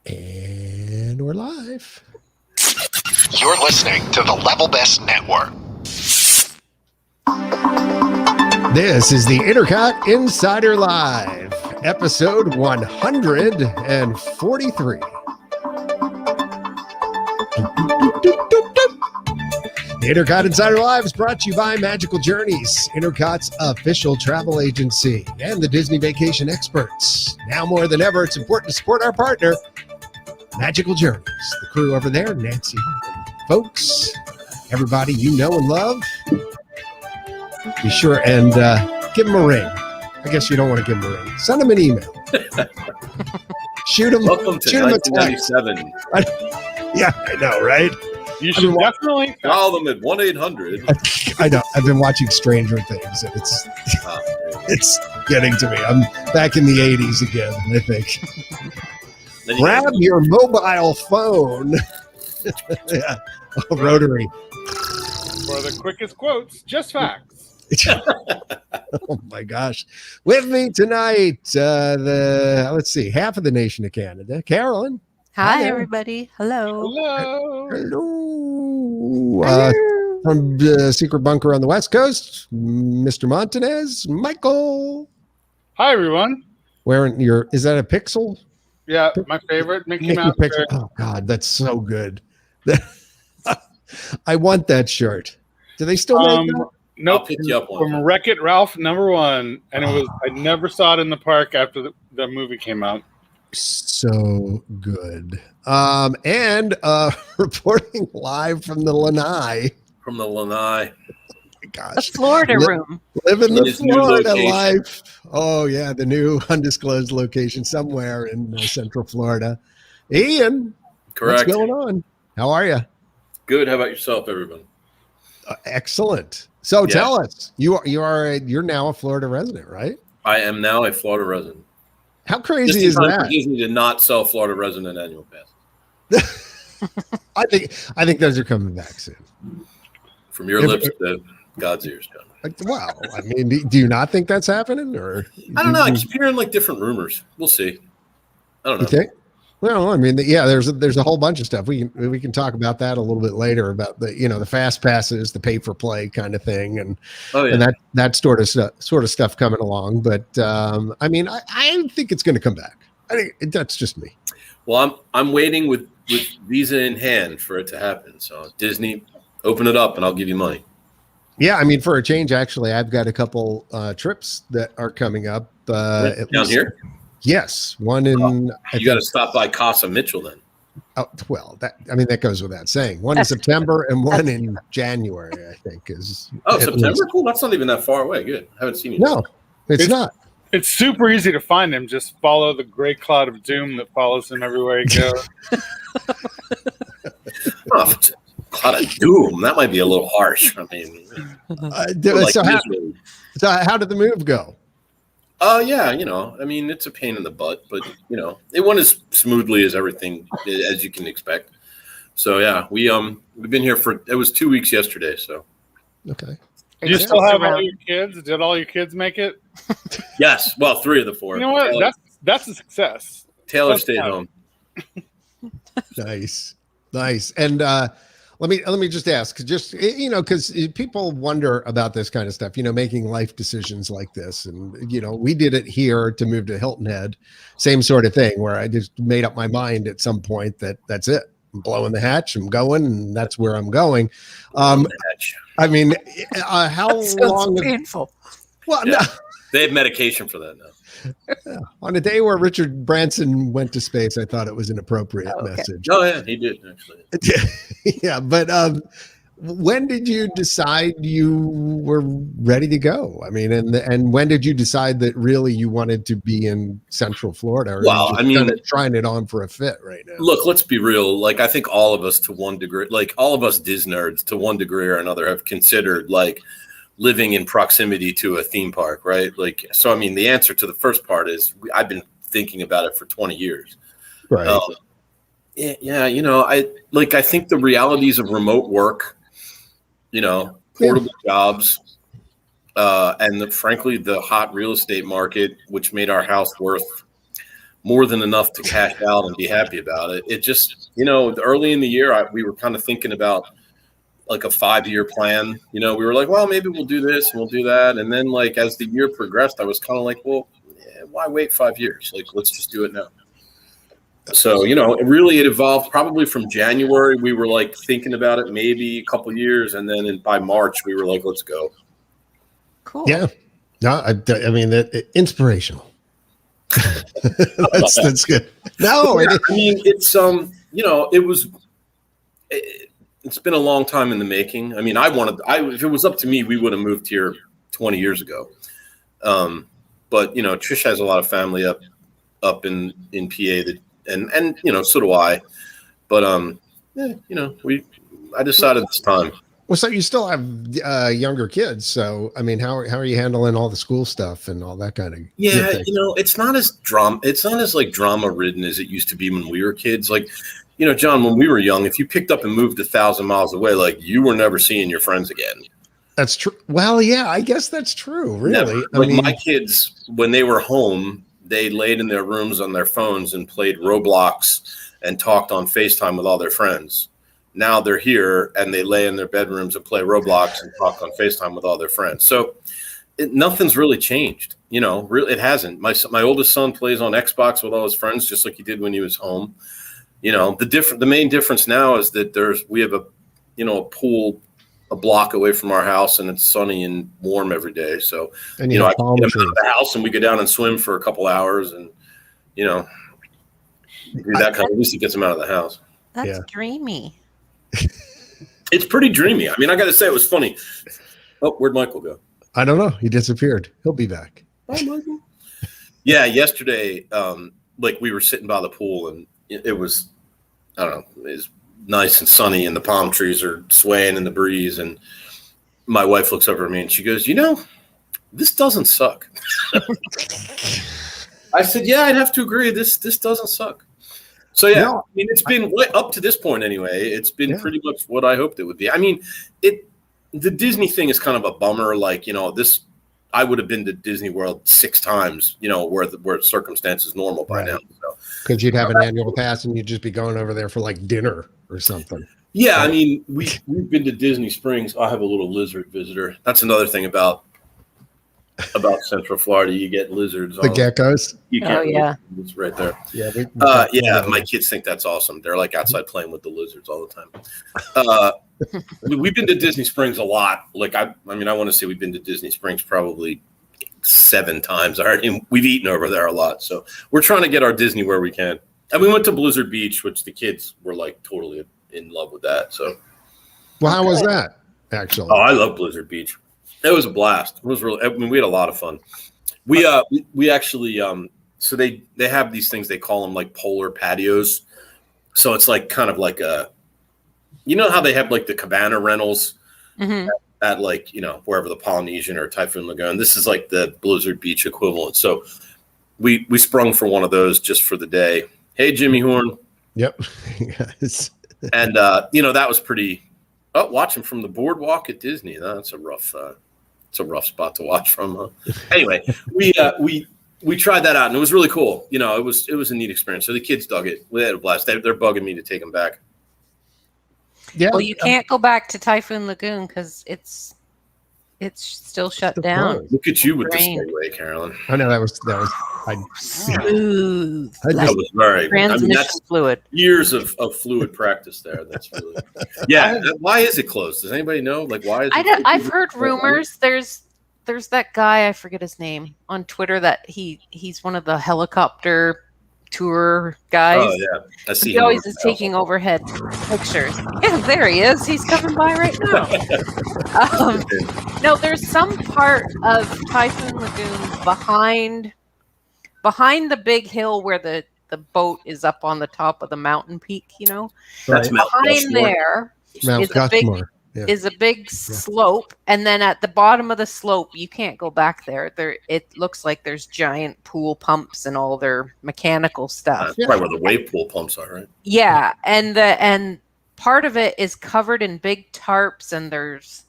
And we're live. You're listening to the Level Best Network. This is the INTERCOT Insider Live, episode 143. The INTERCOT Insider Live is brought to you by Magical Journeys, INTERCOT's official travel agency, and the Disney Vacation Experts. Now more than ever, it's important to support our partner, Magical Journeys. The crew over there, Nancy, and folks, everybody you know and love, be sure and give them a ring. I guess you don't want to give them a ring. Send them an email. Shoot them. Welcome to 1997. Yeah, I know, right? You should definitely call them at 1-800. I know. I've been watching Stranger Things, and it's getting to me. I'm back in the 80s again, I think. Grab your mobile phone. Yeah. Oh, rotary. For the quickest quotes, just facts. Oh my gosh. With me tonight, let's see, half of the nation of Canada. Carolyn. Hi, everybody. Hello. Hello. From the secret bunker on the West Coast, Mr. Montanez. Michael. Hi, everyone. Wearing is that a Pixel? Yeah, my favorite Mickey Mouse Pixel. shirt. Oh God, that's so good. I want that shirt. Do they still make that? Nope. I'll pick you up From Wreck-It Ralph *1, and I never saw it in the park after the movie came out. So good. And reporting live from the Lanai. From the Lanai. Oh my gosh. The Florida room. Living the Florida location. life. Oh, yeah. The new undisclosed location somewhere in Central Florida. Ian. Correct. What's going on? How are you? Good. How about yourself, everyone? Excellent. So tell us, you're now a Florida resident, right? I am now a Florida resident. How crazy is that? Disney did not sell Florida resident annual pass. I think those are coming back soon. From your lips to God's ears, John. Wow. I mean, do you not think that's happening? Or I don't know. I keep hearing like different rumors. We'll see. I don't know. Okay. Well, I mean, yeah, there's a whole bunch of stuff. We can talk about that a little bit later about the fast passes, the pay for play kind of thing, and that sort of stuff coming along. But I mean, I think it's going to come back. I think that's just me. Well, I'm waiting with visa in hand for it to happen. So Disney, open it up and I'll give you money. Yeah, I mean, for a change, actually, I've got a couple trips that are coming up. Down here? Yes, one in. You got to stop by Casa Mitchell then. Oh, well, that goes without saying. One in September and one in January, I think is. Oh, September? Cool. That's not even that far away. Good. I haven't seen you. No, it's not. It's super easy to find him. Just follow the gray cloud of doom that follows him everywhere he goes. Cloud of doom. That might be a little harsh. I mean, so how did the move go? Yeah, I mean, it's a pain in the butt, but it went as smoothly as everything as you can expect. So yeah, we've been here it was 2 weeks yesterday. So okay. Do you still have all your kids? Did all your kids make it? Yes. Well, 3 of the 4. You know what? That's a success. Taylor stayed home. Nice. And let me just ask, because people wonder about this kind of stuff, making life decisions like this. And, we did it here to move to Hilton Head, same sort of thing where I just made up my mind at some point that's it. I'm blowing the hatch, I'm going, and that's where I'm going. I mean, how long? Painful. Well, yeah. No. They have medication for that now. Yeah. On a day where Richard Branson went to space, I thought it was an appropriate message. Oh yeah, he did actually. Yeah, but when did you decide you were ready to go? I mean, and when did you decide that really you wanted to be in Central Florida? Or well, I mean, kind of trying it on for a fit right now. Look, let's be real. Like, I think all of us to one degree, like all of us Disney nerds to one degree or another have considered like living in proximity to a theme park, right? Like, so, I mean, the answer to the first part is I've been thinking about it for 20 years. Right. Yeah. I think the realities of remote work, portable jobs, and frankly, the hot real estate market, which made our house worth more than enough to cash out and be happy about it. It just, early in the year, we were kind of thinking about like a 5-year plan. We were like, well, maybe we'll do this and we'll do that. And then like, as the year progressed, I was kind of like, well, why wait 5 years? Like, let's just do it now. So, it evolved probably from January. We were like thinking about it maybe a couple of years. And then by March, we were like, let's go. Cool. Yeah. No, I mean, inspirational. That's good. No, I mean, it's, it's been a long time in the making. I mean, if it was up to me, we would have moved here 20 years ago. But, Trish has a lot of family up in PA and so do I. But, I decided this time. Well, so you still have younger kids. So, I mean, how are you handling all the school stuff and all that kind of thing? It's not as drama ridden as it used to be when we were kids. Like, John, when we were young, if you picked up and moved 1,000 miles away, like you were never seeing your friends again. That's true. Well, yeah, I guess that's true. Really. My kids, when they were home, they laid in their rooms on their phones and played Roblox and talked on FaceTime with all their friends. Now they're here and they lay in their bedrooms and play Roblox and talk on FaceTime with all their friends. So nothing's really changed. Really, it hasn't. My oldest son plays on Xbox with all his friends, just like he did when he was home. The main difference now is that we have a pool a block away from our house and it's sunny and warm every day. So, I get him out of the house and we go down and swim for a couple hours and, do that kind of, at least it gets him out of the house. That's dreamy. It's pretty dreamy. I mean, I got to say, it was funny. Oh, where'd Michael go? I don't know. He disappeared. He'll be back. Bye, Michael. Yeah, yesterday, we were sitting by the pool and it was, I don't know, it was nice and sunny and the palm trees are swaying in the breeze. And my wife looks over at me and she goes, this doesn't suck. I said, yeah, I'd have to agree. This doesn't suck. So, yeah, no, I mean, it's been up to this point anyway. It's been pretty much what I hoped it would be. I mean, the Disney thing is kind of a bummer. Like, I would have been to Disney World 6 times, where circumstance is normal by now. Because you'd have an annual pass and you'd just be going over there for like dinner or something. Yeah, I mean, we've been to Disney Springs. I have a little lizard visitor. That's another thing about Central Florida. You get lizards. The geckos? You can't. It's right there. Yeah, my kids think that's awesome. They're like outside playing with the lizards all the time. We've been to Disney Springs a lot. Like, I want to say we've been to Disney Springs probably 7 times already. We've eaten over there a lot. So we're trying to get our Disney where we can. And we went to Blizzard Beach, which the kids were like totally in love with that. So, well, how was that actually? Oh, I love Blizzard Beach. It was a blast. It was really. I mean, we had a lot of fun. We actually so they have these things, they call them like polar patios. So it's like kind of like how they have like the cabana rentals at like, wherever the Polynesian or Typhoon Lagoon. This is like the Blizzard Beach equivalent. So we sprung for one of those just for the day. Hey, Jimmy Horn. Yep. Yes. And that was pretty. Oh, watching from the boardwalk at Disney. That's a rough. It's a rough spot to watch from. Anyway, we tried that out and it was really cool. It was a neat experience. So the kids dug it. We had a blast. They're bugging me to take them back. Yeah. Well, you can't go back to Typhoon Lagoon because it's still shut down. Look at you with the Segway, Carolyn. I know that was smooth. That was very transmission fluid. Years of fluid practice there. That's really Why is it closed? Does anybody know? Like, why is it? I've heard rumors. There's that guy, I forget his name, on Twitter that he's one of the helicopter tour guys. Oh yeah, I see. He always is taking overhead pictures. Yeah, there he is. He's coming by right now. No, there's some part of Typhoon Lagoon behind the big hill where the boat is up on the top of the mountain peak. That's behind there is a big slope, and then at the bottom of the slope, you can't go back there. It looks like there's giant pool pumps and all their mechanical stuff. That's probably where the wave pool pumps are, right? Yeah, and part of it is covered in big tarps, and there's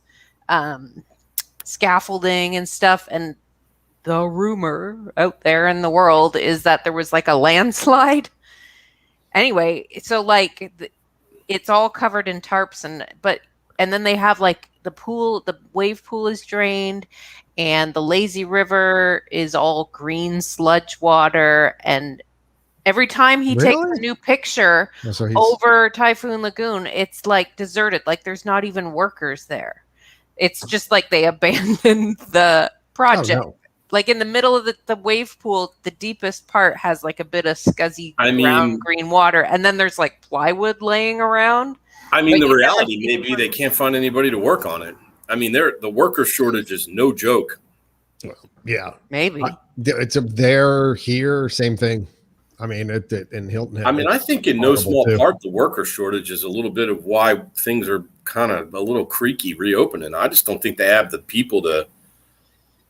scaffolding and stuff, and the rumor out there in the world is that there was like a landslide. Anyway, so like it's all covered in tarps and then they have like the pool, the wave pool is drained, and the lazy river is all green sludge water. And every time he takes a new picture over Typhoon Lagoon, it's like deserted. Like there's not even workers there. It's just like they abandoned the project. Oh, no. Like in the middle of the wave pool, the deepest part has like a bit of scuzzy brown green water. And then there's like plywood laying around. I mean, the reality may be they can't find anybody to work on it. I mean, the worker shortage is no joke. Yeah. Maybe. It's there, here, same thing. I mean, in Hilton Head. I mean, I think in no small part, the worker shortage is a little bit of why things are kind of a little creaky reopening. I just don't think they have the people to.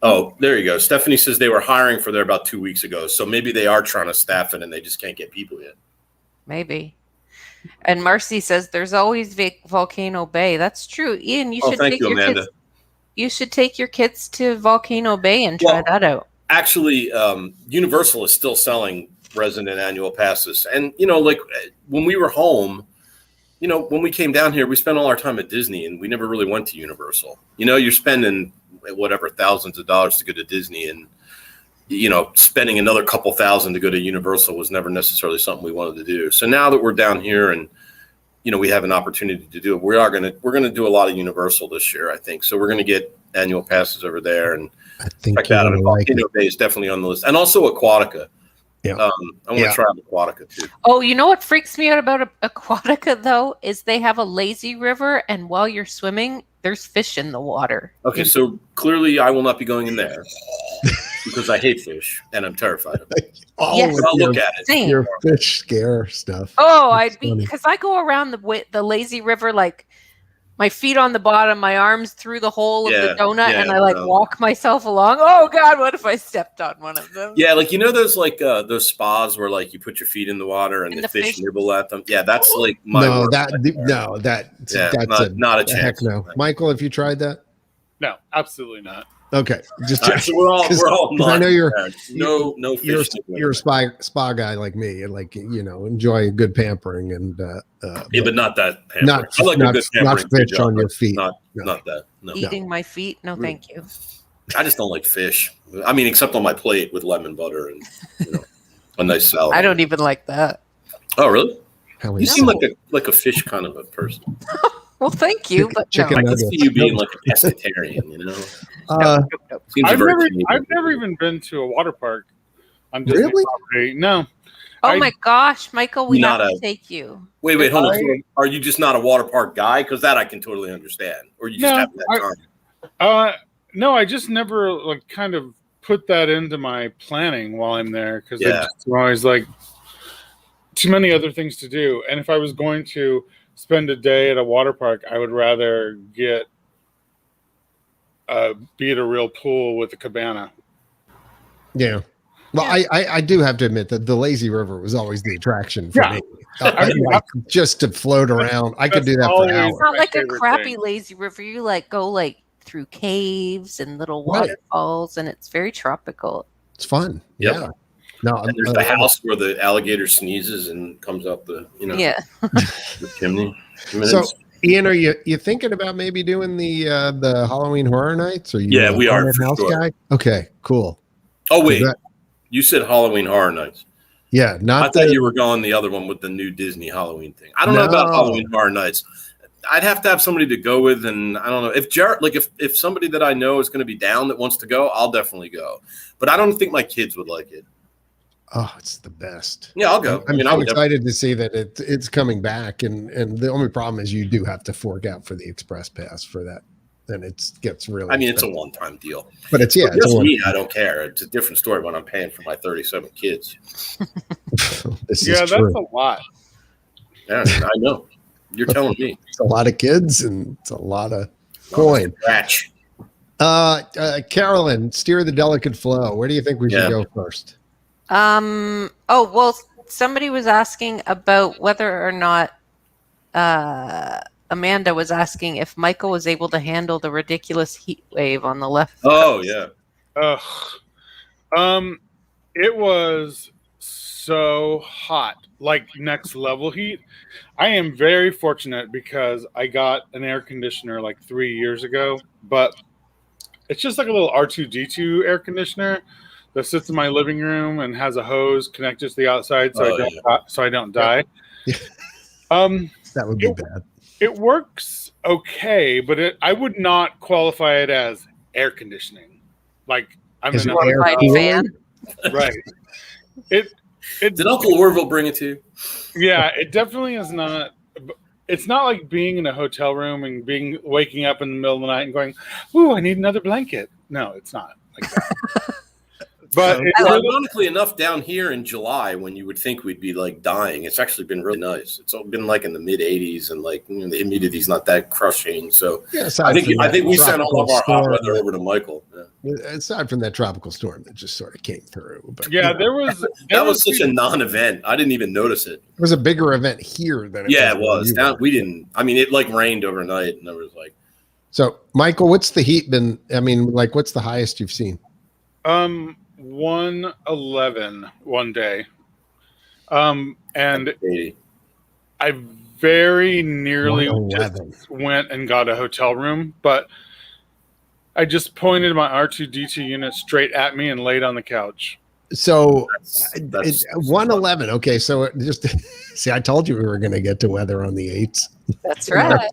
Oh, there you go. Stephanie says they were hiring for there about 2 weeks ago. So maybe they are trying to staff it and they just can't get people yet. Maybe. And Marcy says there's always Volcano Bay. That's true. Ian, you should take your kids. You should take your kids to Volcano Bay and try that out. Actually, Universal is still selling resident annual passes. And, like when we were home, when we came down here, we spent all our time at Disney and we never really went to Universal. You're spending whatever thousands of dollars to go to Disney, and spending another couple thousand to go to Universal was never necessarily something we wanted to do. So now that we're down here and we have an opportunity to do it, we're going to do a lot of Universal this year, I think. So we're going to get annual passes over there, and I think check that out. Volcano Bay is definitely on the list, and also Aquatica. Yeah. I want to try out Aquatica too. Oh, you know what freaks me out about Aquatica though is they have a lazy river, and while you're swimming, there's fish in the water. Okay, so clearly I will not be going in there because I hate fish and I'm terrified of it. I'll look at it. Same. Your fish scare stuff. Oh, I'd be because I go around the lazy river like my feet on the bottom, my arms through the hole of the donut, and I walk myself along. Oh God, what if I stepped on one of them? Yeah, like those those spas where like you put your feet in the water and the fish nibble at them. Yeah, that's like my that's not a chance. Heck no. Michael, have you tried that? No, absolally not. Okay, just so we're all. I know you're no fish. You're a spa guy like me, and like enjoy good pampering and but not that. Pampering. Not I like a good pampering. Not fish on your feet. Not that. No. Eating my feet? No, thank you. I just don't like fish. I mean, except on my plate with lemon butter and a nice salad. I don't even like that. Oh, really? You seem like a fish kind of a person. Well, thank you, but no. I can see you being like a pescatarian, I've never even been to a water park on Disney property. No. Oh my gosh, Michael, we have to take you. Wait, hold on. Are you just not a water park guy? Because that I can totally understand. Or you just have that time. No, I just never kind of put that into my planning while I'm there because I'm always like too many other things to do. And if I was going to spend a day at a water park, I would rather be at a real pool with a cabana. Yeah. Well, I do have to admit that the lazy river was always the attraction for me. Just to float around. I could do that for hours. It's not like a crappy lazy river. You go through caves and little waterfalls, and it's very tropical. It's fun. Yep. Yeah. No, and there's the house where the alligator sneezes and comes up the the chimney. So, Ian, are you thinking about maybe doing the Halloween Horror Nights? Or we are for house sure. Guy? Okay, cool. Oh wait, you said Halloween Horror Nights. Yeah, I thought you were going the other one with the new Disney Halloween thing. I don't know about Halloween Horror Nights. I'd have to have somebody to go with, and I don't know if Jared, if somebody that I know is going to be down that wants to go, I'll definitely go. But I don't think my kids would like it. Oh, it's the best. Yeah, I'll go. I'm excited to see that it's coming back, and the only problem is you do have to fork out for the express pass for that. Then it gets really. I mean, it's a one-time deal. But it's me. I don't care. It's a different story when I'm paying for my 37 kids. That's a lot. Yeah, I know. You're telling me. It's a lot of kids and it's a lot of coin. Scratch. Carolyn, steer the delicate flow. Where do you think we should go first? Somebody was asking about whether or not Amanda was asking if Michael was able to handle the ridiculous heat wave on the left. Oh, yeah. It was so hot, like next level heat. I am very fortunate because I got an air conditioner like 3 years ago, but it's just like a little R2D2 air conditioner that sits in my living room and has a hose connected to the outside, so I don't die. Yeah. That would be bad. It works okay, but I would not qualify it as air conditioning. Like I'm Is an it air fan. right. Did Uncle Orville bring it to you? Yeah, it definitely is not. It's not like being in a hotel room and waking up in the middle of the night and going, "Ooh, I need another blanket." No, it's not like that. But ironically enough, down here in July, when you would think we'd be like dying, it's actually been really nice. It's been like in the mid 80s, and like the humidity's not that crushing. So yeah, I think we sent all of our hot weather over to Michael. Yeah. Aside from that tropical storm that just sort of came through, but yeah, there was such a non-event. I didn't even notice it. It was a bigger event here than it was. Down, we didn't. I mean, it like rained overnight, and there was like. So, Michael, what's the heat been? I mean, like, what's the highest you've seen? 111 one day, and I very nearly just went and got a hotel room, but I just pointed my R2D2 unit straight at me and laid on the couch. So it's 111. Okay, so just see, I told you we were going to get to weather on the 8th. That's right.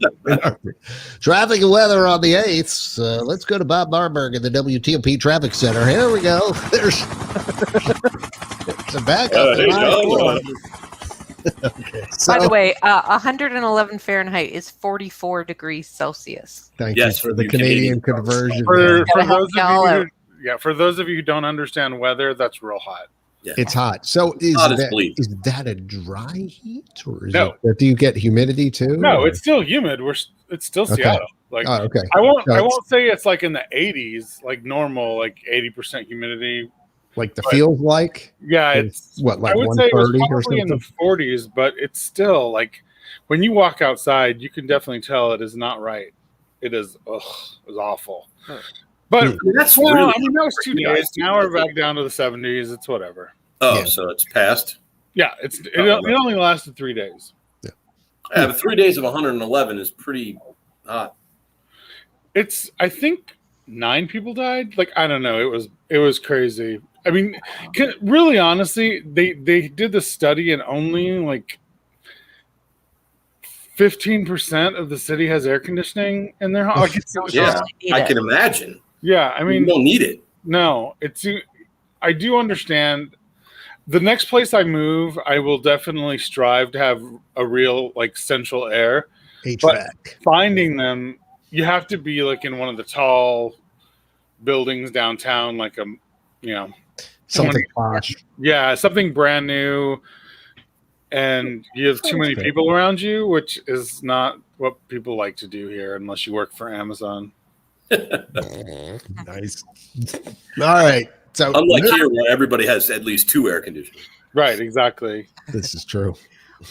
Traffic and weather on the 8th. Let's go to Bob Barberg at the WTOP Traffic Center. Here we go. There's a backup. Okay, by the way, 111 Fahrenheit is 44 degrees Celsius. Thank you for the Canadian conversion. For those of you who don't understand weather, that's real hot. Yeah. It's hot. So is that a dry heat, or do you get humidity too? No, it's still humid. It's still Seattle. Like, okay. I won't say it's like in the 80s, like normal, like 80% humidity. Like feels like? Yeah, it's what, like I would say it was probably or something? In the 40s, but it's still like when you walk outside, you can definitely tell it is not right. It is awful. But that's really, I mean, that was 2 days. Now we're back down to the 70s. It's whatever. Oh, so it's past? Yeah, it only lasted 3 days. Yeah, but 3 days of 111 is pretty hot. I think 9 people died. Like, I don't know. It was crazy. I mean, really, honestly, they did the study and only like 15% of the city has air conditioning in their house. I can imagine. Yeah, I mean, you don't need it. No, I do understand. The next place I move, I will definitely strive to have a real like central air. HVAC. But finding them, you have to be like in one of the tall buildings downtown, like something posh. Yeah, something brand new, and you have too many people around you, which is not what people like to do here unless you work for Amazon. Nice. All right. So unlike here where everybody has at least 2 air conditioners. Right, exactly. This is true.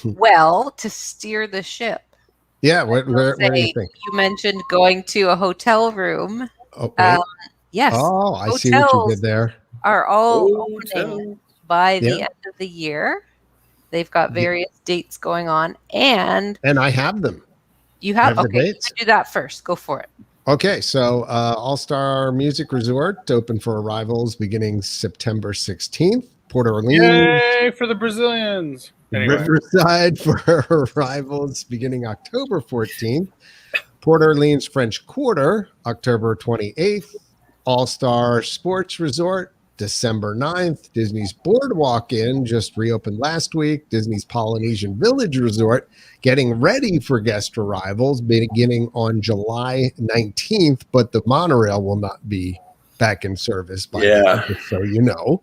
Well, to steer the ship. Yeah, where do you think? You mentioned going to a hotel room. Okay. Yes. Oh, I see what you did there. Are all opening by the end of the year. They've got various dates going on, and I have them. You have okay. You do that first. Go for it. Okay, so All-Star Music Resort open for arrivals beginning September 16th. Port Orleans. Yay for the Brazilians. Anyway. Riverside for arrivals beginning October 14th. Port Orleans French Quarter, October 28th. All-Star Sports Resort, December 9th. Disney's Boardwalk Inn just reopened last week. Disney's Polynesian Village Resort getting ready for guest arrivals beginning on July 19th, but the monorail will not be back in service by then, just so you know.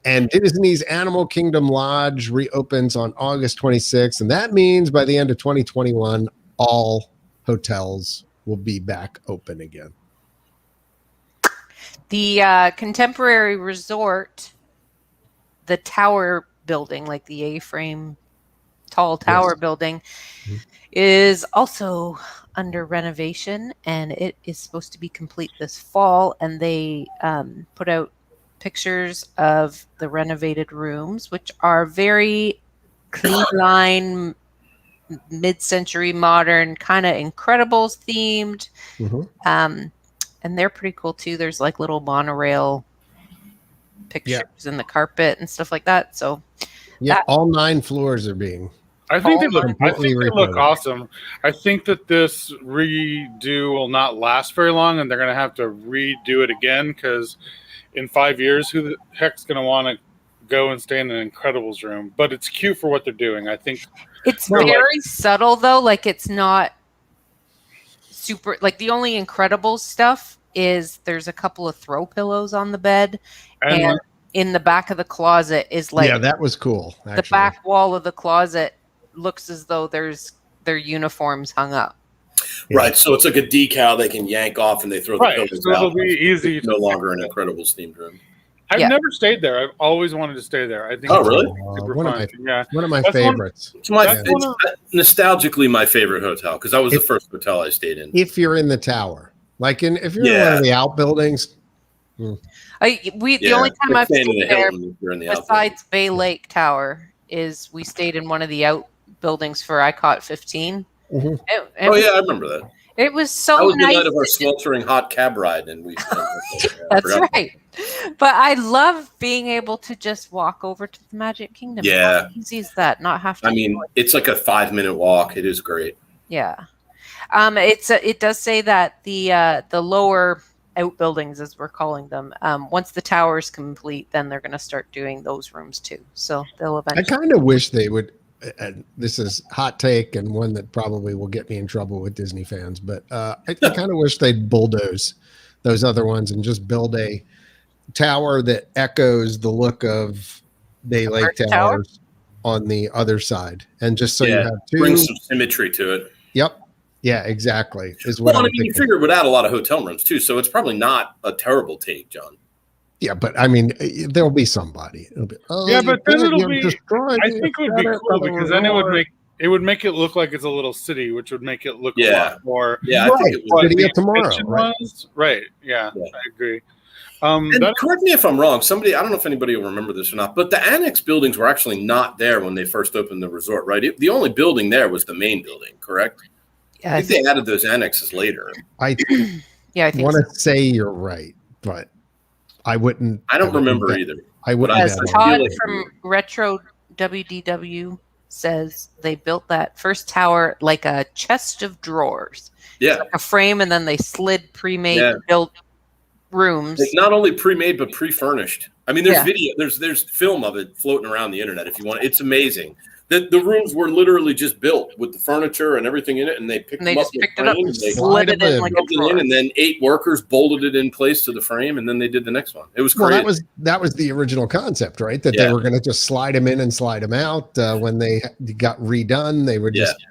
And Disney's Animal Kingdom Lodge reopens on August 26th, and that means by the end of 2021, all hotels will be back open again. The Contemporary Resort, the tower building, like the A-frame tall tower building, is also under renovation, and it is supposed to be complete this fall. And they put out pictures of the renovated rooms, which are very clean line, mid-century modern, kind of Incredibles themed. And they're pretty cool too. There's like little monorail pictures in the carpet and stuff like that. So all 9 floors are being. I think they look awesome. I think that this redo will not last very long, and they're going to have to redo it again because in 5 years, who the heck's going to want to go and stay in an Incredibles room? But it's cute for what they're doing. I think it's very subtle, though. Like, it's not super. Like, the only Incredibles stuff is there's a couple of throw pillows on the bed, and in the back of the closet is like that was cool. Actually. The back wall of the closet looks as though there's their uniforms hung up. Right, so it's like a decal they can yank off and they throw the pillows so out. It'll be easy. It's no longer an Incredibles themed room. I've never stayed there. I've always wanted to stay there. I think. Oh, really? Super one fun. Of my favorites. It's nostalgically my favorite hotel because that was the first hotel I stayed in. If you're in the tower, if you're in one of the outbuildings. The only time I've stayed there, besides Bay Lake Tower, is we stayed in one of the outbuildings for ICOT 15. Mm-hmm. I remember that. It was so nice. That was nice. the night of our sweltering hot cab ride, and we. That's right. But I love being able to just walk over to the Magic Kingdom. Yeah, how easy is that? Not have to. I mean, it's like a 5-minute walk. It is great. Yeah, it does say that the lower outbuildings, as we're calling them, once the tower is complete, then they're going to start doing those rooms too. So they'll eventually. I kind of wish they would. And this is hot take and one that probably will get me in trouble with Disney fans, but I kind of wish they'd bulldoze those other ones and just build a tower that echoes the look of Bay Lake Towers on the other side. And just so you have two. Bring some symmetry to it. Yep. Yeah, exactly. You figure it would add a lot of hotel rooms too, so it's probably not a terrible take, John. Yeah, but I mean, there'll be somebody. It'll be, but then it'll be. I think it would be cool because then it would make it look like it's a little city, which would make it look a lot more. Yeah, I think it would. City of Tomorrow, right? Yeah, I agree. And correct me if I'm wrong. I don't know if anybody will remember this or not, but the annex buildings were actually not there when they first opened the resort, right? The only building there was the main building, correct? Yeah, I think they added those annexes later. I want to say you're right, but. I don't remember either. I would. As Todd from Retro WDW says, they built that first tower like a chest of drawers. Yeah, like a frame, and then they slid pre-made built rooms. Like not only pre-made but pre-furnished. I mean, there's video, there's film of it floating around the internet if you want. It's amazing. The rooms were literally just built with the furniture and everything in it, and they picked it up and slid it in like a drawer. And then 8 workers bolted it in place to the frame, and then they did the next one. It was crazy. Well, that was the original concept, right? That they were going to just slide them in and slide them out. When they got redone, they would just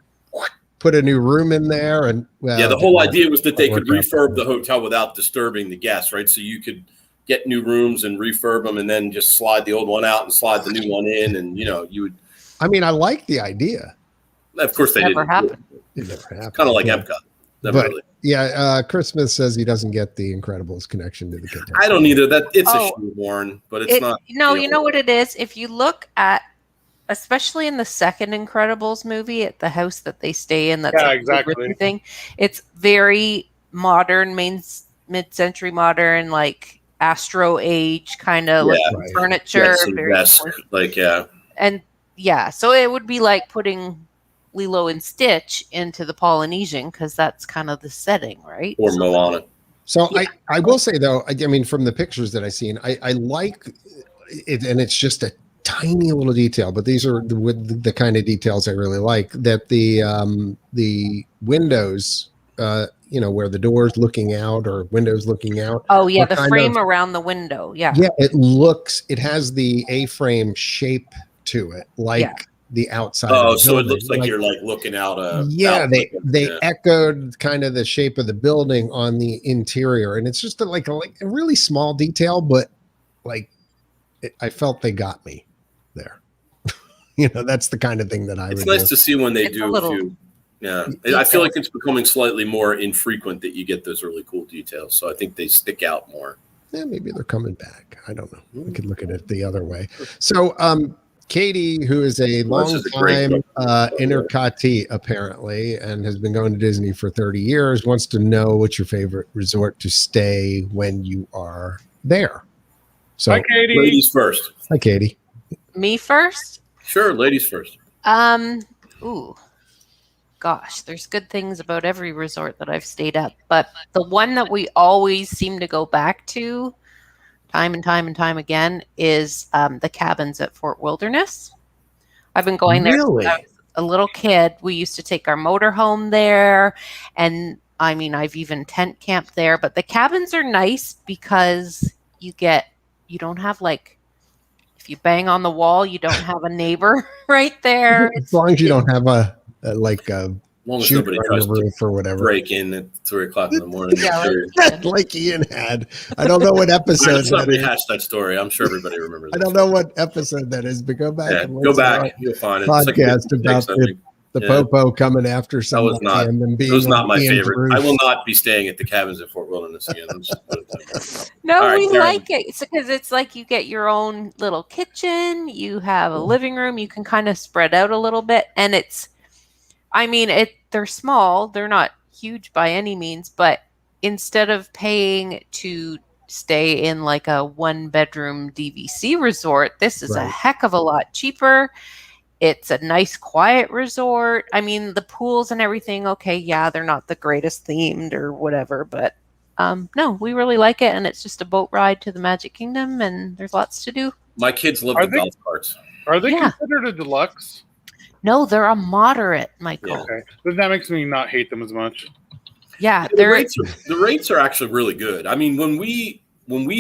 put a new room in there. And the whole idea was that they could refurb the hotel without disturbing the guests, right? So you could get new rooms and refurb them, and then just slide the old one out and slide the new one in, and you would. I mean, I like the idea. Of course, they didn't. It never happened. Kind of like Epcot. Chris Smith says he doesn't get the Incredibles connection to the kid. I don't either. It's a shoehorn, but it's not. No, you know what it is? If you look at, especially in the second Incredibles movie, at the house that they stay in, that's exactly thing. It's very modern, mid-century modern, like Astro Age kind of furniture. And. Yeah, so it would be like putting Lilo and Stitch into the Polynesian because that's kind of the setting, right? Or Moana. So I will say, though, I mean, from the pictures that I've seen, I like it, and it's just a tiny little detail, but these are the kind of details I really like, that the windows, where the door's looking out or windows looking out. Oh, yeah, the frame around the window, yeah. Yeah, it has the A-frame shape to it, the outside. Oh, so it looks like you're looking out. They echoed kind of the shape of the building on the interior, and it's just a really small detail, but I felt they got me there. That's the kind of thing that I. It's nice to see when they do a few. Yeah, I feel like it's becoming slightly more infrequent that you get those really cool details. So I think they stick out more. maybe they're coming back. I don't know. We could look at it the other way. So, Katie, who is a long-time Intercotee, apparently, and has been going to Disney for 30 years, wants to know what's your favorite resort to stay when you are there. So, Hi, Katie. Ladies first. Hi, Katie. Me first? Sure, ladies first. Ooh. Gosh, there's good things about every resort that I've stayed at, but the one that we always seem to go back to time and time again is the cabins at Fort Wilderness. I've been going there since I was a little kid. We used to take our motorhome there, and I mean, I've even tent camped there, but the cabins are nice because you don't have like, if you bang on the wall, you don't have a neighbor right there. As long as you don't have a as long as nobody tries to roof or whatever. break in at 3:00 in the morning. Like Ian had. I don't know what episode Let's not that is. rehash that story. I'm sure everybody remembers. I don't know what episode that is, but go back. Yeah, and go listen to back. You'll find it. podcast about the popo coming after someone and then being it was not my Ian's favorite. roof. I will not be staying at the cabins at Fort Wilderness again. No, All right, we Karen. like it because it's like you get your own little kitchen, you have a living room, you can kind of spread out a little bit, and they're small, they're not huge by any means, but instead of paying to stay in like a 1-bedroom DVC resort, this is a heck of a lot cheaper. It's a nice, quiet resort. I mean, the pools and everything, okay, yeah, they're not the greatest themed or whatever, but no, we really like it, and it's just a boat ride to the Magic Kingdom, and there's lots to do. My kids love the golf carts. Are they considered a deluxe? No, they're a moderate, Michael. Yeah. Okay, then that makes me not hate them as much. Yeah, the rates are actually really good. I mean, when we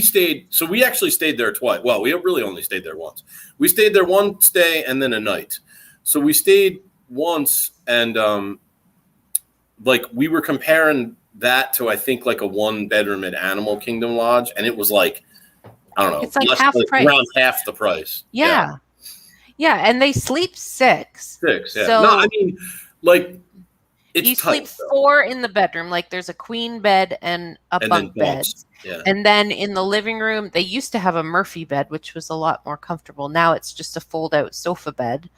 stayed, so we actually stayed there twice. Well, we really only stayed there once. We stayed there one stay and then a night. So we stayed once, and we were comparing that to, I think, like a 1-bedroom at Animal Kingdom Lodge, and it was like, I don't know, it's like half the price. Around half the price. Yeah, and they sleep 6. Yeah. So no, I mean, like, it's you tight, sleep 4 in the bedroom. Like, there's a queen bed and a bunk bed. Yeah. And then in the living room, they used to have a Murphy bed, which was a lot more comfortable. Now it's just a fold-out sofa bed.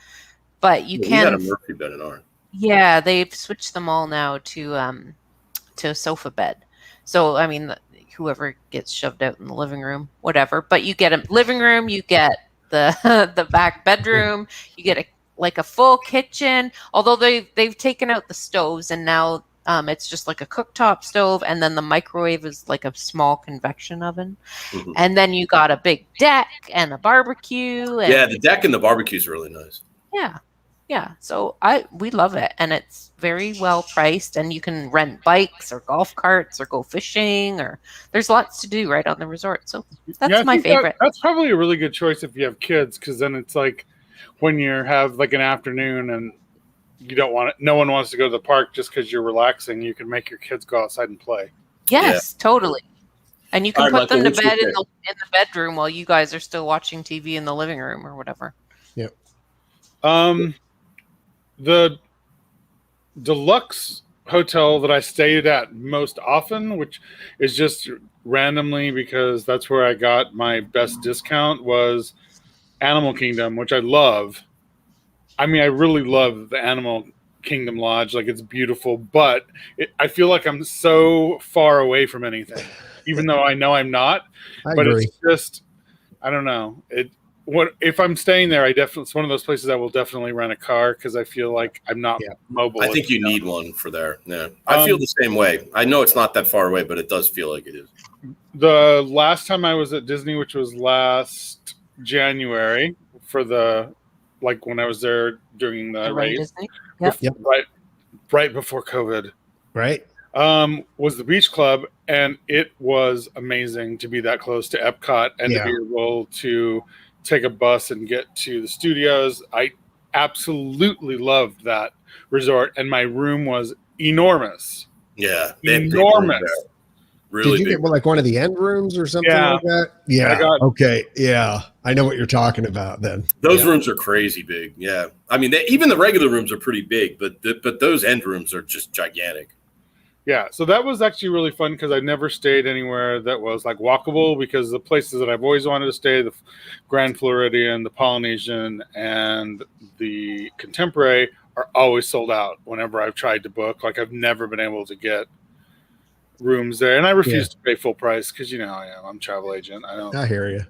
But you can. We had a Murphy bed in ours. Yeah, they've switched them all now to a sofa bed. So I mean, whoever gets shoved out in the living room, whatever. But you get a living room, you get the back bedroom, you get a full kitchen. Although they've taken out the stoves, and now it's just like a cooktop stove, and then the microwave is like a small convection oven. Mm-hmm. And then you got a big deck and a barbecue. And the deck and the barbecue is really nice. Yeah. So we love it, and it's very well priced, and you can rent bikes or golf carts or go fishing, or there's lots to do right on the resort. So that's my favorite. That's probably a really good choice if you have kids, because then it's like when you have like an afternoon and you don't want it, no one wants to go to the park just because you're relaxing, you can make your kids go outside and play. Yes, totally. And you can put them to bed in the bedroom while you guys are still watching TV in the living room or whatever. Yep. The deluxe hotel that I stayed at most often, which is just randomly because that's where I got my best discount, was Animal Kingdom, which I love. I mean, I really love the Animal Kingdom Lodge. Like, it's beautiful, but I feel like I'm so far away from anything, even though I know I'm not. I agree. It's just, I don't know. If I'm staying there, it's one of those places I will definitely rent a car, because I feel like I'm not mobile. I think you need one for there. Yeah, I feel the same way. I know it's not that far away, but it does feel like it is. The last time I was at Disney, which was last January, for when I was there during the race, right before COVID, right, was the Beach Club, and it was amazing to be that close to Epcot and to be able to take a bus and get to the studios. I absolutely loved that resort, and my room was enormous. Yeah, enormous. Did Really you get like one of the end rooms or something like that? Yeah. Okay. Yeah. I know what you're talking about then. Those rooms are crazy big. Yeah. I mean, even the regular rooms are pretty big, but those end rooms are just gigantic. Yeah, so that was actually really fun because I never stayed anywhere that was like walkable, because the places that I've always wanted to stay, the Grand Floridian, the Polynesian, and the Contemporary, are always sold out whenever I've tried to book. Like, I've never been able to get rooms there, and I refuse to pay full price because, you know how I am. I'm a travel agent. I hear you.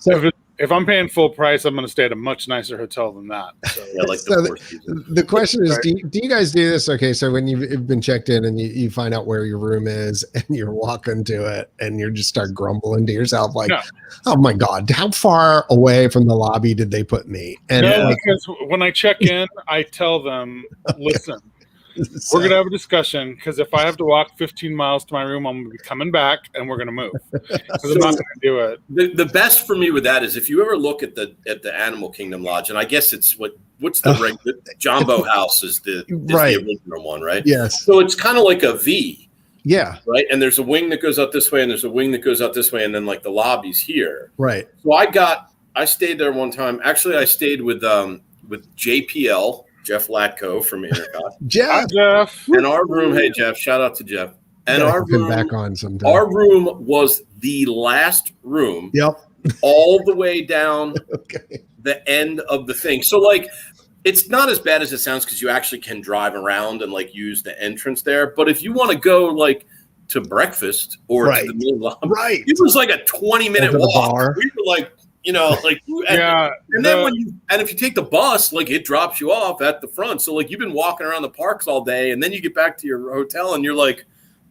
So if I'm paying full price, I'm going to stay at a much nicer hotel than that. So, Yeah, like So the question is, Right. do you guys do this? Okay, so when you've been checked in and you find out where your room is and you're walking to it and you just start grumbling to yourself like, No. oh my God, how far away from the lobby did they put me? And no, like, because when I check in, I tell them, listen, so- we're going to have a discussion, because if I have to walk 15 miles to my room, I'm going to be coming back and we're going to move, because I'm not going to do it. The best for me with that is if you ever look at the Animal Kingdom Lodge, and I guess it's what's the Jumbo House is the Right. original one, right? yes. So it's kind of like a V, Yeah. right? And there's a wing that goes out this way, and there's a wing that goes out this way, and then like the lobby's here. Right. So I stayed there one time. Actually, I stayed with JPL, Jeff Latko from INTERCOT. Hi, Jeff. Jeff. And our room, hey Jeff, shout out to Jeff. And Gotta our have him room, back on sometime. our room was the last room Yep. all the way down Okay. the end of the thing. So like, it's not as bad as it sounds because you actually can drive around and like use the entrance there. But if you want to go like to breakfast or Right. to the main lobby, Right. it was like a 20-minute Or to the walk. bar. We were like, you know, like, Yeah. and then if you take the bus, like it drops you off at the front. So like you've been walking around the parks all day, and then you get back to your hotel and you're like,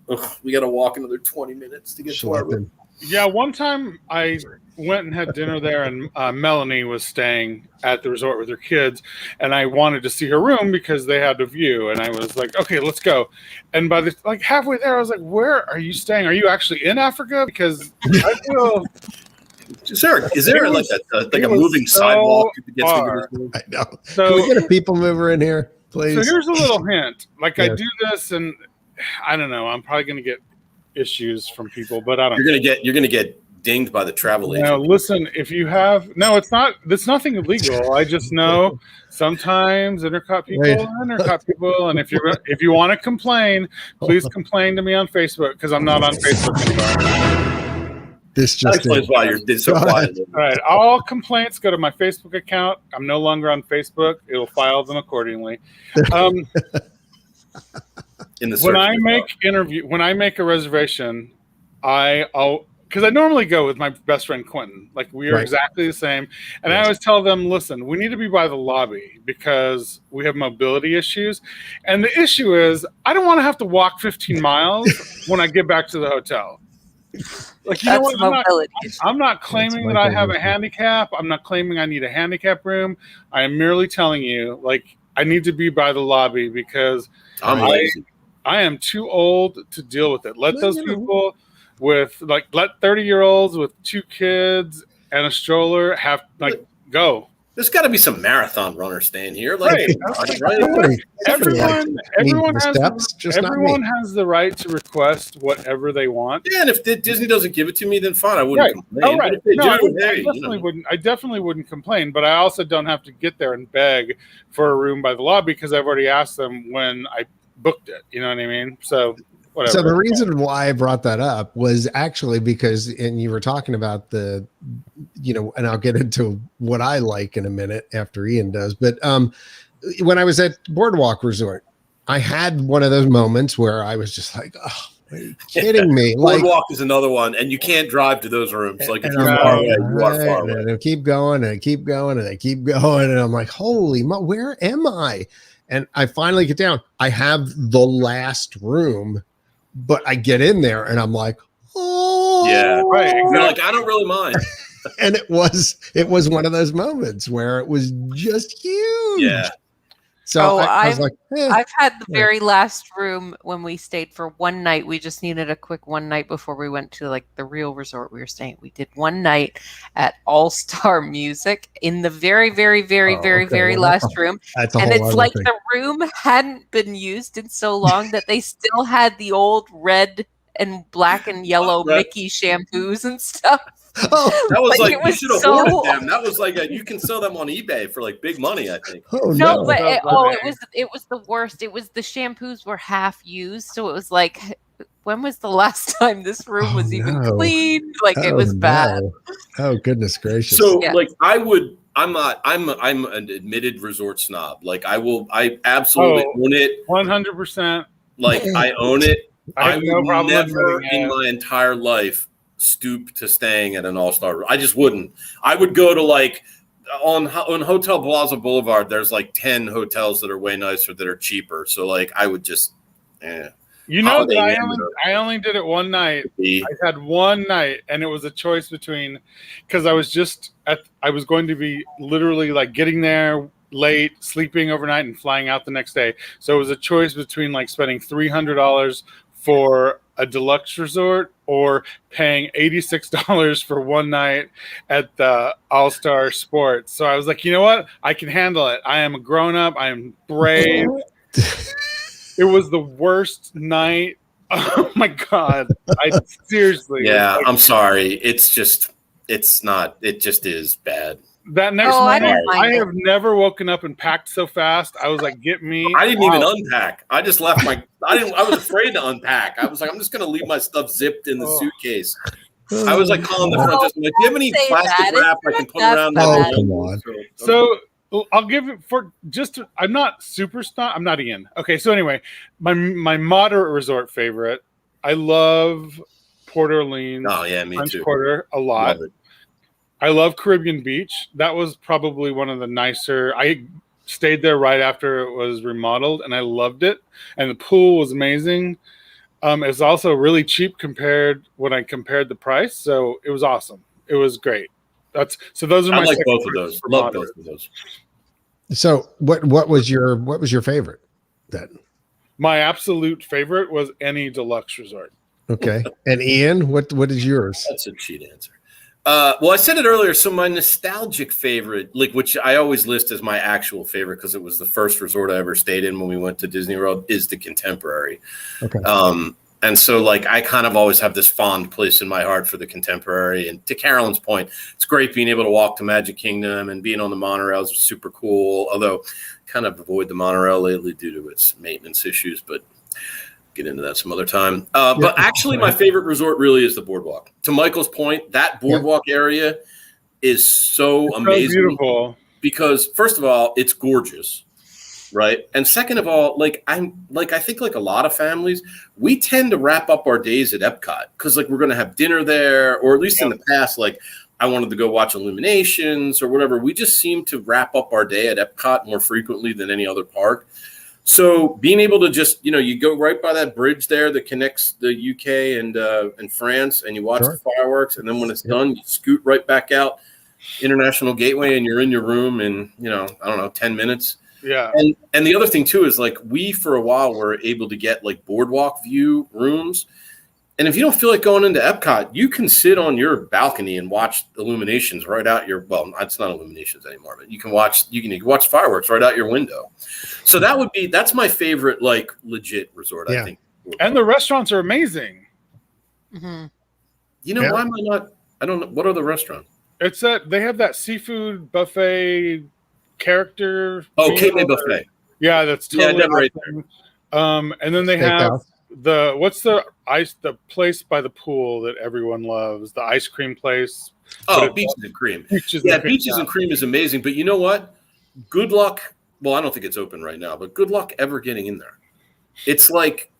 ugh, we got to walk another 20 minutes to get to our room. Yeah, one time I went and had dinner there, and Melanie was staying at the resort with her kids, and I wanted to see her room because they had a view, and I was like, okay, let's go. And by the like halfway there, I was like, where are you staying? Are you actually in Africa? Because I feel Is there like a was moving so sidewalk that gets far. into this room? I know. so. Can we get a people mover in here, please? So here's a little hint. Like, I Yes. do this, and I don't know. I'm probably going to get issues from people, but I don't. You're gonna get dinged by the travel agent. Now, listen, if you have it's not. It's nothing illegal. I just know sometimes INTERCOT people Right. are INTERCOT people, and if you want to complain, please complain to me on Facebook, because I'm not on Facebook anymore. This That just explains why you're so Go quiet. All right, all complaints go to my Facebook account. I'm no longer on Facebook. It'll file them accordingly. In the When search I make a reservation, because I normally go with my best friend Quentin. Like, we are Right. exactly the same. And I Yes. always tell them, listen, we need to be by the lobby because we have mobility issues. And the issue is, I don't want to have to walk 15 miles when I get back to the hotel. Like, you know That's what? mobility. I'm not claiming that I have a handicap. I'm not claiming I need a handicap room. I am merely telling you, like, I need to be by the lobby because I'm lazy. I am too old to deal with it. Let Well, those you know. people let 30-year-olds with 2 kids and a stroller go. There's got to be some marathon runners staying here. Like, Right. Somebody Everyone needs the steps, just not me. everyone has the right to request whatever they want. Yeah, and if Disney doesn't give it to me, then fine, I wouldn't Right. complain. Oh, right. But if they No, I do, hey, you know. definitely wouldn't complain, but I also don't have to get there and beg for a room by the lobby because I've already asked them when I booked it. You know what I mean? So whatever. So the reason why I brought that up was actually because, and you were talking about and I'll get into what I like in a minute after Ian does, but when I was at Boardwalk Resort, I had one of those moments where I was just like, oh, are you kidding me? Like, Boardwalk is another one, and you can't drive to those rooms. Like, if and you're I'm far like, away, you are far away. and I keep going and I keep going and I keep going. And I'm like, where am I? And I finally get down. I have the last room, but I get in there and I'm like, oh, Yeah, Right, You're exactly. like, I don't really mind. And it was one of those moments where it was just huge. Yeah. So I was like, I've had the Yeah. very last room when we stayed for one night. We just needed a quick one night before we went to like the real resort we were staying. We did one night at All Star Music in the very, very, very, Oh, very, okay. very Well, last room. that's a And whole it's other like thing. the room hadn't been used in so long that they still had the old red and black and yellow Right. Mickey shampoos and stuff. Oh, That was Like, like it you was should have so- ordered them. That was like you can sell them on eBay for like big money, I think. oh No, no. but No. it was the worst. It was the shampoos were half used, so it was like, when was the last time this room was even no. clean? Like, it Oh, was bad. no. Oh, goodness gracious. So Yeah. like I'm an admitted resort snob. Like I absolutely Oh. own it. 100%. Like I own it. I have no would problem never admitting in it. my entire life stoop to staying at an all-star room. I just wouldn't. I would go to like on Hotel Plaza Boulevard, there's like 10 hotels that are way nicer that are cheaper. So like I would just You know Holiday that Inn I only did it one night. be I had one night, and it was a choice between, because I was going to be literally like getting there late, sleeping overnight, and flying out the next day. So it was a choice between like spending $300 for a deluxe resort or paying $86 for one night at the All-Star Sports. So I was like, you know what? I can handle it. I am a grown-up. I am brave. It was the worst night. Oh my God. I seriously. yeah, like, I'm sorry. It just is bad. that next Oh, I morning, don't mind I it. have never woken up and packed so fast. I was like, get me. I didn't even out. unpack. I just left I was afraid to unpack. I was like, I'm just gonna leave my stuff zipped in the Oh. suitcase. I was like calling the front desk, like, do you have any Don't say plastic that. wrap I It's can put not around that my bad. Oh, come on. So I'll give it for just. I'm not super snob. I'm not Ian. Okay, so anyway, my moderate resort favorite. I love Port Orleans, Oh yeah, me French too. Quarter a lot. Love it. I love Caribbean Beach. That was probably one of the nicer. I stayed there right after it was remodeled, and I loved it. And the pool was amazing. It was also really cheap when I compared the price, so it was awesome. It was great. Those are my. I like second both of choice those. for Love moderate. both of those. So what was your favorite then? My absolute favorite was any deluxe resort. Okay. And Ian, what is yours? That's a cheat answer. Well, I said it earlier. So my nostalgic favorite, like which I always list as my actual favorite because it was the first resort I ever stayed in when we went to Disney World, is the Contemporary. Okay. And so like I kind of always have this fond place in my heart for the Contemporary. And to Carolyn's point, it's great being able to walk to Magic Kingdom and being on the monorail is super cool. Although kind of avoid the monorail lately due to its maintenance issues, but get into that some other time. But actually my favorite resort really is the boardwalk. To Michael's point, that boardwalk area is so amazing. So beautiful. Because first of all, it's gorgeous. Right. And second of all, I think like a lot of families, we tend to wrap up our days at Epcot because like we're going to have dinner there, or at least in the past, like I wanted to go watch Illuminations or whatever. We just seem to wrap up our day at Epcot more frequently than any other park. So being able to just, you go right by that bridge there that connects the UK and France, and you watch the fireworks, and then when it's done, you scoot right back out International Gateway, and you're in your room in, 10 minutes. Yeah. And the other thing too is like we for a while were able to get like boardwalk view rooms. And if you don't feel like going into Epcot, you can sit on your balcony and watch Illuminations right out your, well, it's not Illuminations anymore, but you can watch fireworks right out your window. So that's my favorite, like legit resort, I think. And the restaurants are amazing. Mm-hmm. Why am I not, I don't know. What are the restaurants? It's they have that seafood buffet character. Oh, Cape May Buffet. Yeah, that's totally right awesome. And then they have the place by the pool that everyone loves, the ice cream place. Oh, Beaches and Cream. Beaches and Cream is amazing. But you know what? Good luck. Well, I don't think it's open right now, but good luck ever getting in there. It's like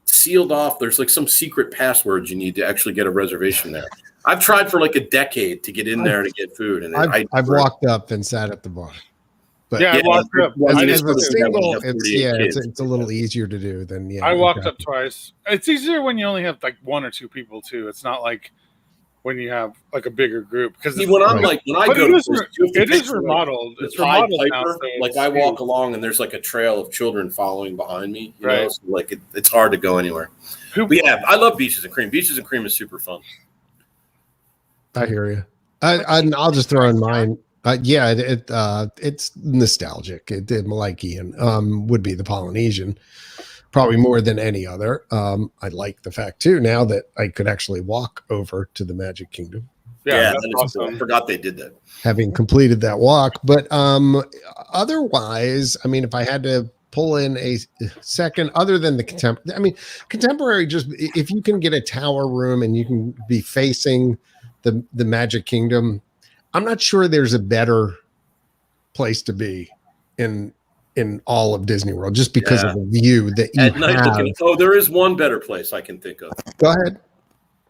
sealed off. There's like some secret password you need to actually get a reservation there. I've tried for like a decade to get in there to get food, and I've walked up and sat at the bar. But I walked up. As a single, it's a little easier to do than I walked up twice. It's easier when you only have like one or two people too. It's not like when you have like a bigger group. Because it is remodeled. It's remodeled now. So like I walk along and there's like a trail of children following behind me. You know? So like it's hard to go anywhere. But yeah, I love Beaches and Cream. Beaches and Cream is super fun. I hear you. I'll just throw in mine. It's nostalgic. It like Ian would be the Polynesian, probably more than any other. I like the fact too now that I could actually walk over to the Magic Kingdom. Yeah, that's that is cool. awesome. I forgot they did that. having completed that walk. But otherwise, I mean, if I had to pull in a second, other than the contemporary, just if you can get a tower room and you can be facing the Magic Kingdom, I'm not sure there's a better place to be in all of Disney World, just because of the view that you At night have. there is one better place I can think of. Go ahead.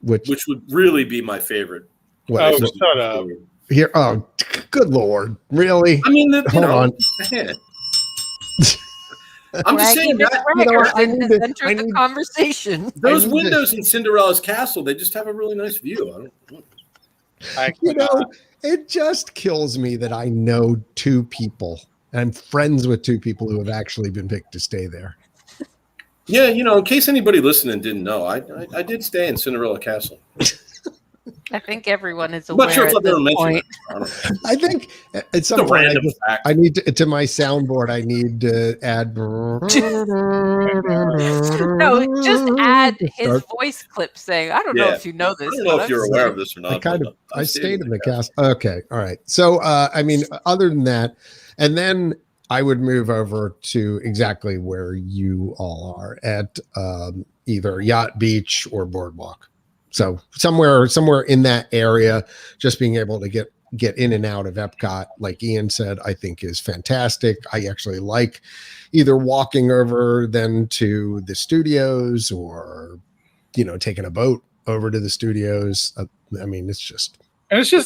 Which would really be my favorite. Oh, shut up. Here, oh, good Lord, really? I mean, Hold on. I'm just saying that I need the conversation. those windows in Cinderella's castle, they just have a really nice view. It just kills me that I know two people. I'm friends with two people who have actually been picked to stay there. Yeah, in case anybody listening didn't know, I did stay in Cinderella Castle. I think everyone is I'm aware not sure if at I've this ever mentioned point. it. I think at some point fact. I need to my soundboard. I need to add. No, just add his voice clip saying, "I don't know if you know this." I don't know if you're aware of this or not. I stayed in the castle. Okay, all right. So, I mean, other than that, and then I would move over to exactly where you all are at either Yacht Beach or Boardwalk. So somewhere in that area, just being able to get in and out of Epcot, like Ian said, I think is fantastic. I actually like either walking over then to the studios or, taking a boat over to the studios. I mean, it's just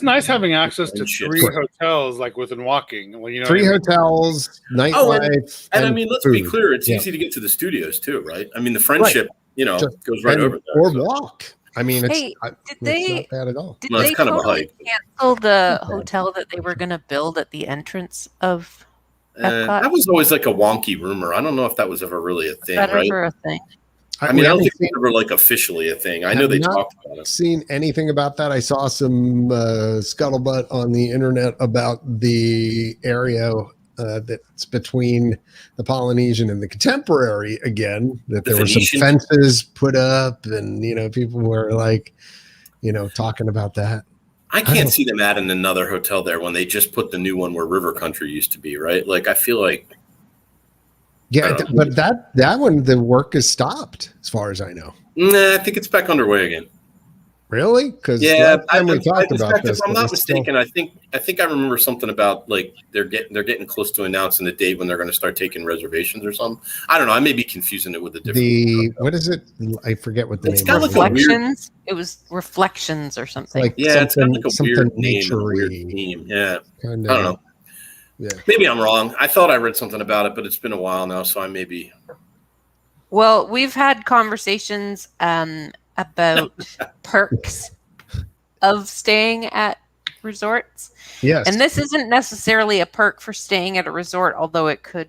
nice having access to 3 hotels, like within walking. Well, 3 hotels, nightlife. And I mean, let's be clear, it's easy to get to the studios too, right? I mean, the Friendship, goes right over there. Or walk. I mean, it's not bad at all. Did they kind of a hike. cancel the hotel that they were going to build at the entrance of Epcot? That was always like a wonky rumor. I don't know if that was ever really a thing, right? Ever a thing? I mean, I don't think it was ever like officially a thing. I know they talked about it. Seen anything about that? I saw some scuttlebutt on the internet about the area that's between the Polynesian and the Contemporary again, that there were some fences put up and, people were like, talking about that. I can't see them adding another hotel there when they just put the new one where River Country used to be, right? Like, I feel like. Yeah, but that one, the work is stopped as far as I know. Nah, I think it's back underway again. Really? Because we talked about this. If I'm not mistaken, I think I remember something about like they're getting close to announcing the date when they're going to start taking reservations or something. I don't know. I may be confusing it with a different. What is it? I forget what the name. It's got is. like Reflections. It was Reflections or something. Like it's got like a weird nature-y. theme. Yeah, I don't know. Yeah. Maybe I'm wrong. I thought I read something about it, but it's been a while now, so I may be. Well, we've had conversations about perks of staying at resorts. Yes. And this isn't necessarily a perk for staying at a resort, although it could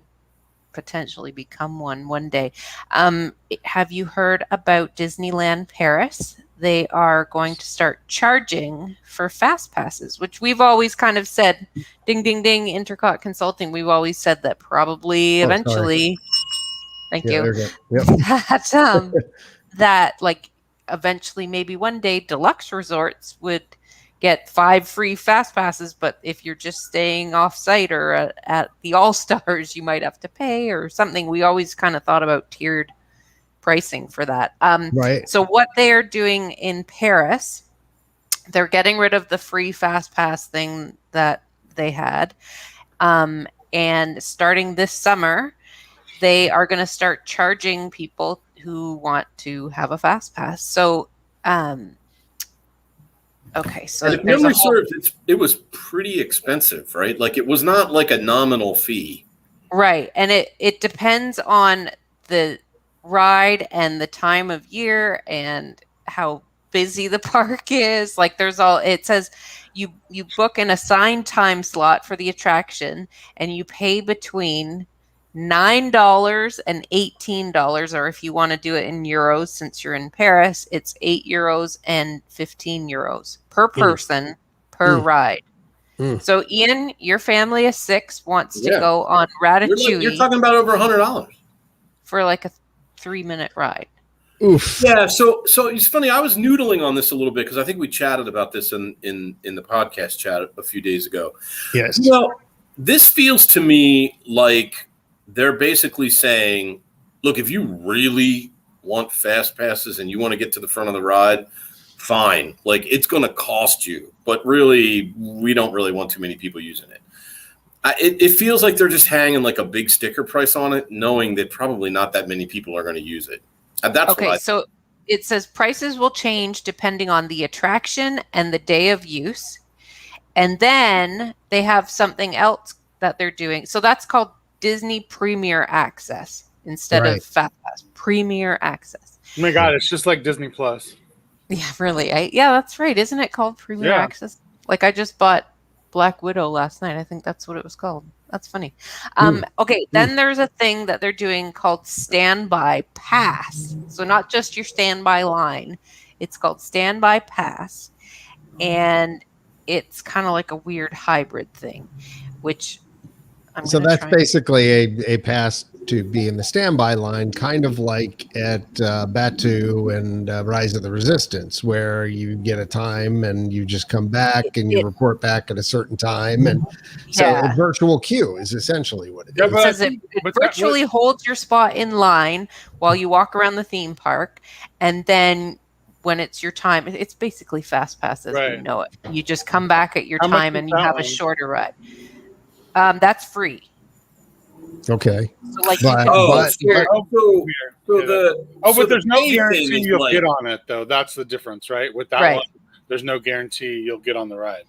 potentially become one day. Have you heard about Disneyland Paris? They are going to start charging for fast passes, which we've always kind of said, ding, ding, ding, Intercot Consulting. We've always said that probably eventually, thank you, that like eventually maybe one day deluxe resorts would get 5 free fast passes, but if you're just staying off site or at the All-Stars, you might have to pay or something. We always kind of thought about tiered pricing for that. Right. So what they're doing in Paris, they're getting rid of the free fast pass thing that they had. And starting this summer, they are going to start charging people who want to have a fast pass. So, okay. So if memory serves, it was pretty expensive, right? Like it was not like a nominal fee. Right. And it depends on the ride and the time of year and how busy the park is. Like it says you book an assigned time slot for the attraction and you pay between $9 and $18, or if you want to do it in euros, since you're in Paris, it's €8 and €15 per person per ride. So Ian, your family of 6 wants to go on Ratatouille. You're talking about over $100 for like a 3-minute ride. Oof. Yeah, so it's funny. I was noodling on this a little bit because I think we chatted about this in the podcast chat a few days ago. Yes. Well, this feels to me like they're basically saying, look, if you really want fast passes and you want to get to the front of the ride, fine. Like, it's going to cost you, but really, we don't really want too many people using it. It feels like they're just hanging like a big sticker price on it, knowing that probably not that many people are going to use it. And that's Okay, so it says prices will change depending on the attraction and the day of use. And then they have something else that they're doing. So that's called Disney Premier Access instead of Fast Pass. Premier Access. Oh my God, it's just like Disney Plus. Yeah, really. Yeah, that's right. Isn't it called Premier Access? Like, I just bought Black Widow last night. I think that's what it was called. That's funny. Okay, then there's a thing that they're doing called Standby Pass. So not just your standby line. It's called Standby Pass. And it's kind of like a weird hybrid thing, which So that's basically a pass to be in the standby line, kind of like at Batu and Rise of the Resistance, where you get a time and you just come back and you report back at a certain time. And so a virtual queue is essentially what it is. It says it virtually holds your spot in line while you walk around the theme park. And then when it's your time, it's basically Fast Pass as we know it. You just come back at your time and you have a shorter ride. That's free. Okay. So like but there's no guarantee you'll get on it though. That's the difference, right? With that one, there's no guarantee you'll get on the ride.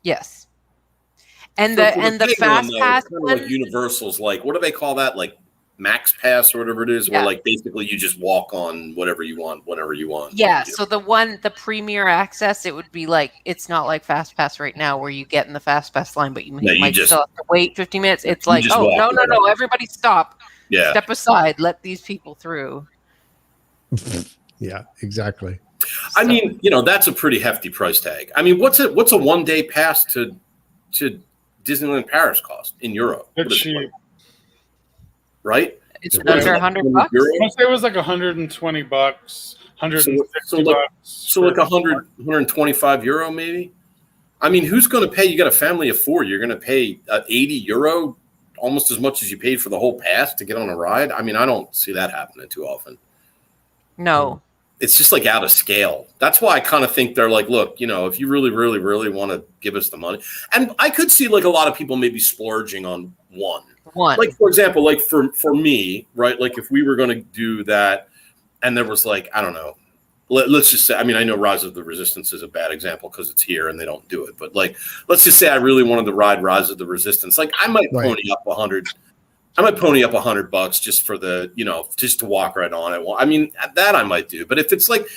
Yes. And the Fast Pass one, like Universal's, like, what do they call that? Like Max Pass or whatever it is, where like basically you just walk on whatever you want, whenever you want. Yeah. So the Premier Access, it would be like, it's not like Fast Pass right now where you get in the Fast Pass line, but you might still have to wait 15 minutes. It's like, oh, no, everybody stop. Yeah. Step aside. Let these people through. Yeah, exactly. I mean, that's a pretty hefty price tag. I mean, what's a 1 day pass to Disneyland Paris cost in Europe? It's cheap. Right? It's under $100. It was like $120, $160. So like 125 euro maybe. I mean, who's going to pay? You got a family of 4. You're going to pay 80 euro, almost as much as you paid for the whole pass to get on a ride. I mean, I don't see that happening too often. No. It's just like out of scale. That's why I kind of think they're like, look, if you really, really, really want to give us the money. And I could see like a lot of people maybe splurging on one. Like, for example, like for me, right? Like if we were going to do that and there was like, I don't know, let's just say, I mean, I know Rise of the Resistance is a bad example because it's here and they don't do it. But like, let's just say I really wanted to ride Rise of the Resistance. Like I might pony up $100 just for the, just to walk right on it. Well, I mean, that I might do. But if it's like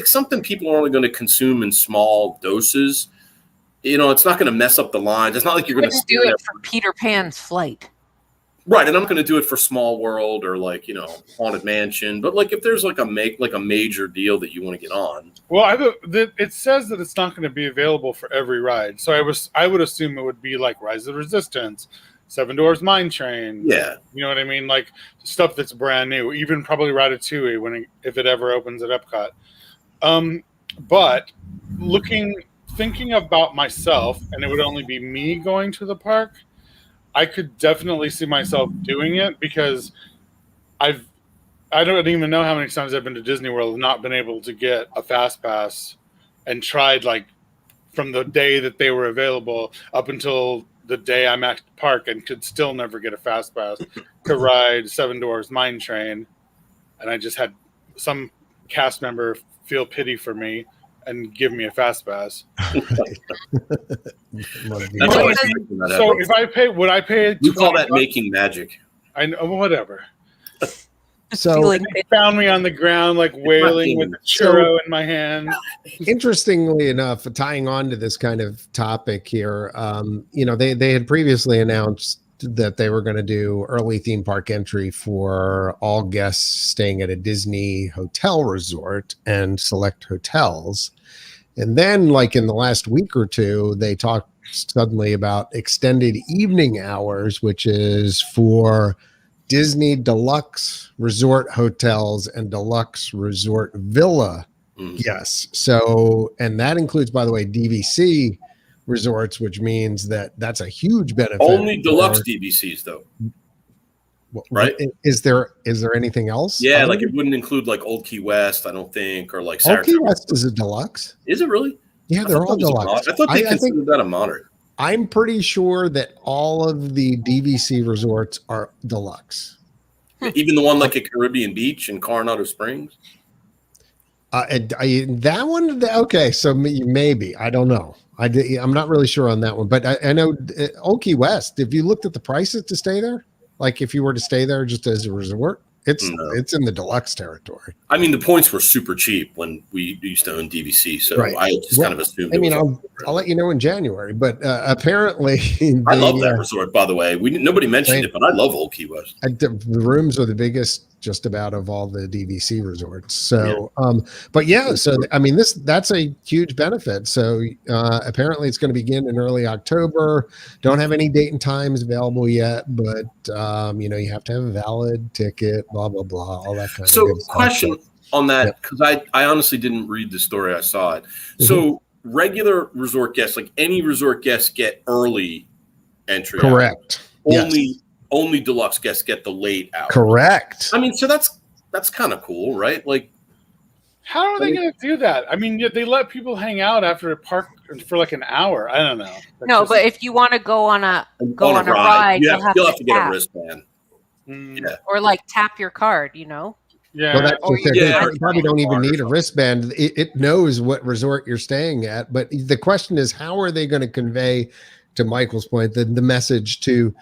something people are only going to consume in small doses, it's not going to mess up the lines. It's not like you're going to do it for Peter Pan's Flight. Right, and I'm going to do it for Small World or like Haunted Mansion. But like if there's like a major deal that you want to get on, well, it says that it's not going to be available for every ride. So I would assume it would be like Rise of the Resistance, Seven Dwarfs Mine Train. Yeah, you know what I mean, like stuff that's brand new. Even probably Ratatouille if it ever opens at Epcot. But thinking about myself, and it would only be me going to the park. I could definitely see myself doing it because I don't even know how many times I've been to Disney World and not been able to get a Fast Pass and tried like from the day that they were available up until the day I'm at the park and could still never get a Fast Pass to ride Seven Dwarfs Mine Train. And I just had some cast member feel pity for me and give me a Fast Pass. So if I pay, would I pay? You call that making magic? I know, whatever. So like they found me on the ground, like wailing with a churro in my hand. Interestingly enough, tying on to this kind of topic here, they had previously announced that they were going to do early theme park entry for all guests staying at a Disney hotel resort and select hotels. And then like in the last week or two, they talked suddenly about extended evening hours, which is for Disney Deluxe Resort Hotels and Deluxe Resort Villa guests. So, and that includes, by the way, DVC resorts, which means that's a huge benefit. Only deluxe DVCs though. Right? Is there anything else? Yeah, like it wouldn't include like Old Key West, I don't think, or like Old Key West is a deluxe. Is it really? Yeah, they're all deluxe. I thought they considered that a moderate. I'm pretty sure that all of the DVC resorts are deluxe. Even the one like at Caribbean Beach in Coronado Springs? That one, okay, so maybe. I don't know. I'm not really sure on that one. But I know Old Key West, if you looked at the prices to stay there, like if you were to stay there just as a resort, it's in the deluxe territory. I mean, the points were super cheap when we used to own DVC, so right. I just kind of assumed. I mean, I'll let you know in January, but apparently, I love that resort. By the way, nobody mentioned it, but I love Old Key West. The rooms are the biggest, just about, of all the DVC resorts. So, but yeah, so I mean, that's a huge benefit. So apparently, it's going to begin in early October. Don't have any date and times available yet, but you have to have a valid ticket. Blah blah blah, all that kind of. So, question on that, because I honestly didn't read the story. I saw it. So, regular resort guests, like any resort guests, get early entry. Correct. Only deluxe guests get the late hour. Correct. I mean, so that's kind of cool, right? Like, how are they going to do that? I mean, they let people hang out after a park for like an hour. I don't know. But if you want to go on a ride, you'll have to get a wristband. Yeah. Or like tap your card, Yeah. Well, you probably don't even need a wristband. It knows what resort you're staying at. But the question is, how are they going to convey, to Michael's point, the message to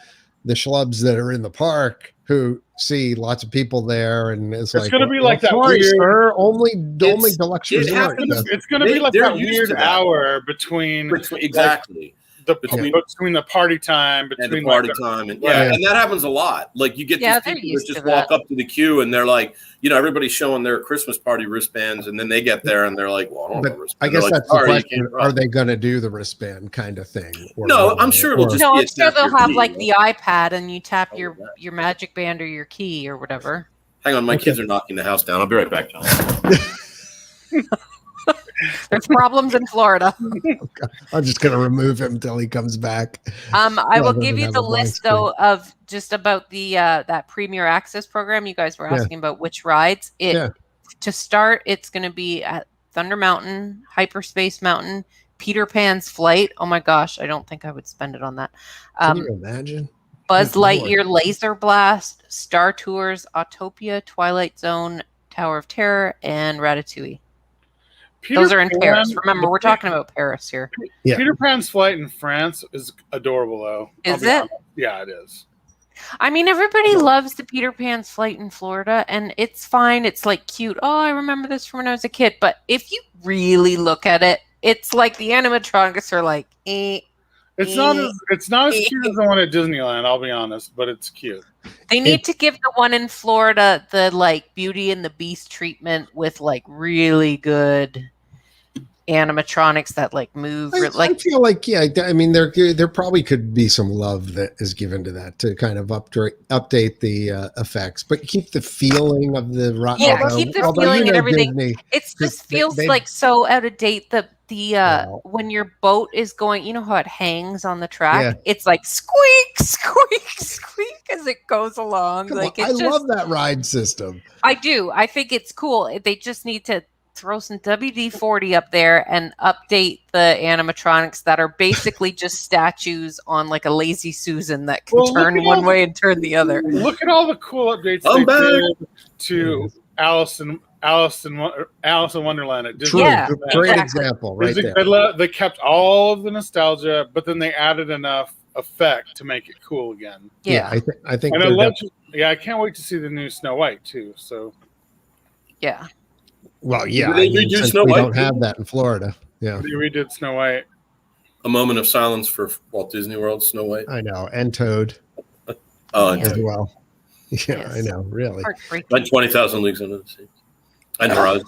the schlubs that are in the park who see lots of people there, and it's like, going to be like that sorry, weird, sir, only deluxe resort. It's going to be like that weird hour between exactly. Between the party time, and that happens a lot. Like you get these people that just walk up to the queue and they're like, everybody's showing their Christmas party wristbands, and then they get there and they're like, well, I don't have a wristband. I guess that's the question. Are they going to do the wristband kind of thing? No, I'm sure it'll just. No, I'm sure they'll have like the iPad and you tap your magic band or your key or whatever. Hang on, my kids are knocking the house down. I'll be right back, John. There's problems in Florida. I'm just going to remove him until he comes back. I will give you the list though of just about the that Premier Access program. You guys were asking about which rides. To start, it's going to be at Thunder Mountain, Hyperspace Mountain, Peter Pan's Flight. Oh my gosh, I don't think I would spend it on that. Can you imagine? Buzz Lightyear Laser Blast, Star Tours, Autopia, Twilight Zone, Tower of Terror, and Ratatouille. Those are in Paris. Remember, we're talking about Paris here. Yeah. Peter Pan's Flight in France is adorable, though. Is it? Yeah, it is. I mean, everybody loves the Peter Pan's Flight in Florida, and it's fine. It's like cute. Oh, I remember this from when I was a kid. But if you really look at it, it's like the animatronics are like, It's not as cute as the one at Disneyland, I'll be honest, but it's cute. They need to give the one in Florida the like Beauty and the Beast treatment with like really good animatronics that like move. I feel like, I mean, there probably could be some love that is given to that to kind of update the effects, but keep the feeling of the ride. Yeah, keep the feeling and everything. Disney, it just feels like so out of date. When your boat is going, you know how it hangs on the track? It's like squeak, squeak, squeak as it goes along. I love that ride system. I do. I think it's cool. They just need to throw some WD-40 up there and update the animatronics that are basically just statues on like a Lazy Susan that can turn one way and turn the other. Look at all the cool updates they did to Alice in Wonderland at Disney. Great example right there. They kept all of the nostalgia, but then they added enough effect to make it cool again. I think. And I can't wait to see the new Snow White too. So. Yeah. Well, they redo Snow we White. Don't have that in Florida. Yeah. They redid Snow White. A moment of silence for Walt Disney World, Snow White. I know, and Toad. As well. Yeah, yes. I know, really. And 20,000 Leagues Under the Sea. And Horizon.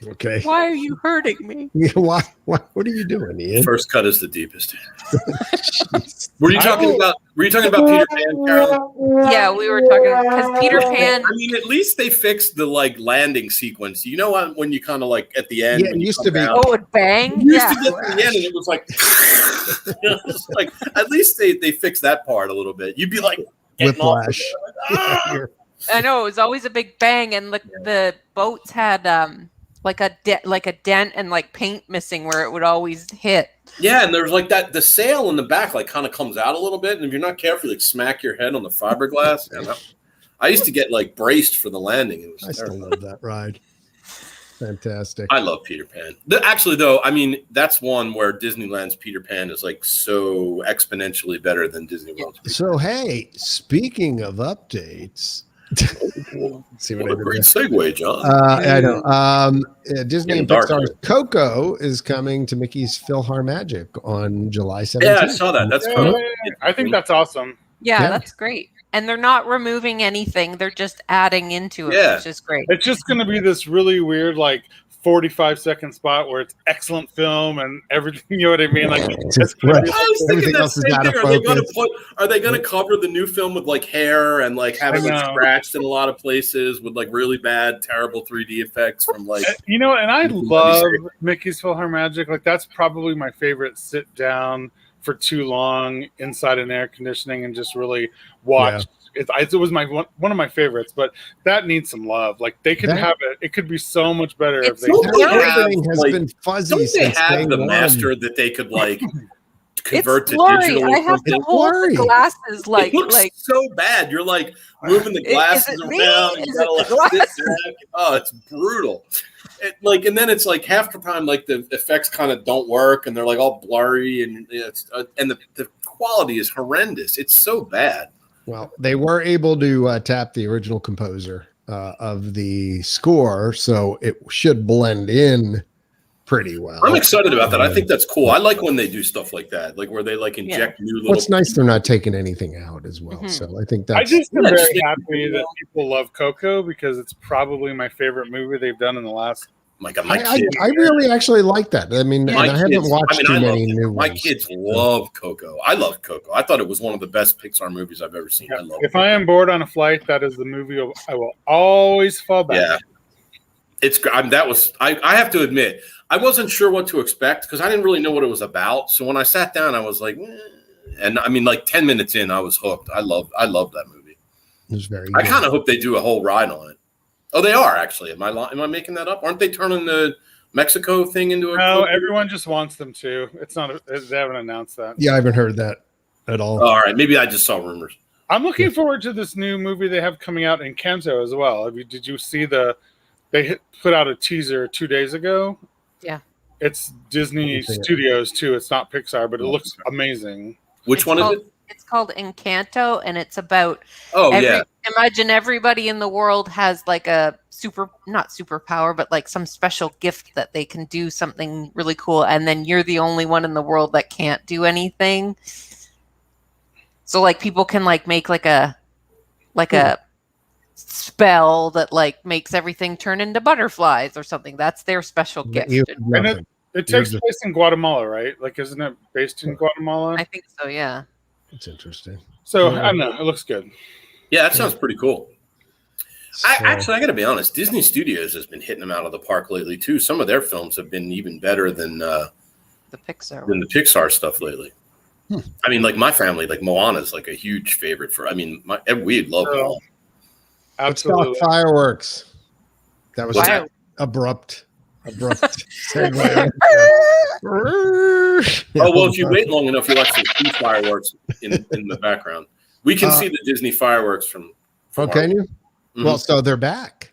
Okay. Why are you hurting me? Yeah, why? What are you doing, Ian? First cut is the deepest. Were you talking about Peter Pan, Carolyn? Yeah, we were talking because Peter Pan. I mean, at least they fixed the like landing sequence. You know when you kind of like at the end. Yeah, it used to be. Oh, it bang. It used to get to the end, and it was like, it was like at least they fixed that part a little bit. You'd be like Whiplash. I know, it was always a big bang, and the boats had like a dent and like paint missing where it would always hit. Yeah, and there's like that the sail in the back like kind of comes out a little bit, and if you're not careful, you like smack your head on the fiberglass. I used to get like braced for the landing. I still love that ride. Fantastic. I love Peter Pan. Actually, though, I mean that's one where Disneyland's Peter Pan is like so exponentially better than Disney World's. So hey, speaking of updates. See what a great segue, John. I know. Disney and Pixar's Coco is coming to Mickey's PhilharMagic on July 17th. Yeah, I saw that. That's cool. I think that's awesome. Yeah, that's great. And they're not removing anything; they're just adding into it, which is great. It's just going to be this really weird, like 45-second spot where it's excellent film and everything. You know what I mean? Like, I was thinking that same thing. Are they going to cover the new film with like hair and like have it like scratched in a lot of places with like really bad, terrible 3D effects from like and I love Mickey's PhilharMagic. Like that's probably my favorite sit down for too long inside an air conditioning and just really watch. It was one of my favorites, but that needs some love. Like they could have it. It could be so much better if they. Everything has been fuzzy. Don't they have the master that they could like convert to digital? I have to hold the glasses like it looks so bad. You're like moving the glasses around. You gotta like sit back. Oh, it's brutal. And then it's like half the time, like the effects kind of don't work, and they're like all blurry, and the quality is horrendous. It's so bad. Well, they were able to tap the original composer of the score, so it should blend in pretty well. I'm excited about that. I think that's cool. I like when they do stuff like that, like where they like inject new little. What's nice, they're not taking anything out as well. So I think that's. I just am very happy that people love Coco because it's probably my favorite movie they've done in the last. I really actually like that. I mean, I haven't watched too many new ones. My kids love Coco. I love Coco. I thought it was one of the best Pixar movies I've ever seen. I love it. If I am bored on a flight, that is the movie I will always fall back. Yeah, it's. I have to admit, I wasn't sure what to expect because I didn't really know what it was about. So when I sat down, I was like, and I mean, like 10 minutes in, I was hooked. I love that movie. It was very. I kind of hope they do a whole ride on it. Oh, they are actually. Am I making that up? Aren't they turning the Mexico thing into a? No, everyone just wants them to. It's not. They haven't announced that. Yeah, I haven't heard that at all. All right, maybe I just saw rumors. I'm looking forward to this new movie they have coming out in Kanto as well. Did you see they put out a teaser 2 days ago? Yeah. It's Disney Studios too. It's not Pixar, but it looks amazing. Which one is it? It's called Encanto, and it's about. Imagine everybody in the world has like a not superpower, but like some special gift that they can do something really cool, and then you're the only one in the world that can't do anything. So like people can like make like a spell that like makes everything turn into butterflies or something. That's their special gift. And it takes place in Guatemala, right? Like, isn't it based in Guatemala? I think so. Yeah. It's interesting. So I don't know. It looks good. Yeah, that sounds pretty cool. I got to be honest. Disney Studios has been hitting them out of the park lately too. Some of their films have been even better than the Pixar stuff lately. I mean, like my family, like Moana's like a huge favorite for. I mean, we love Moana. Absolutely. Let's talk fireworks. That was abrupt segue. Oh well, if you wait long enough, you'll actually see fireworks in the background. We can see the Disney fireworks from can you? Mm-hmm. Well, so they're back.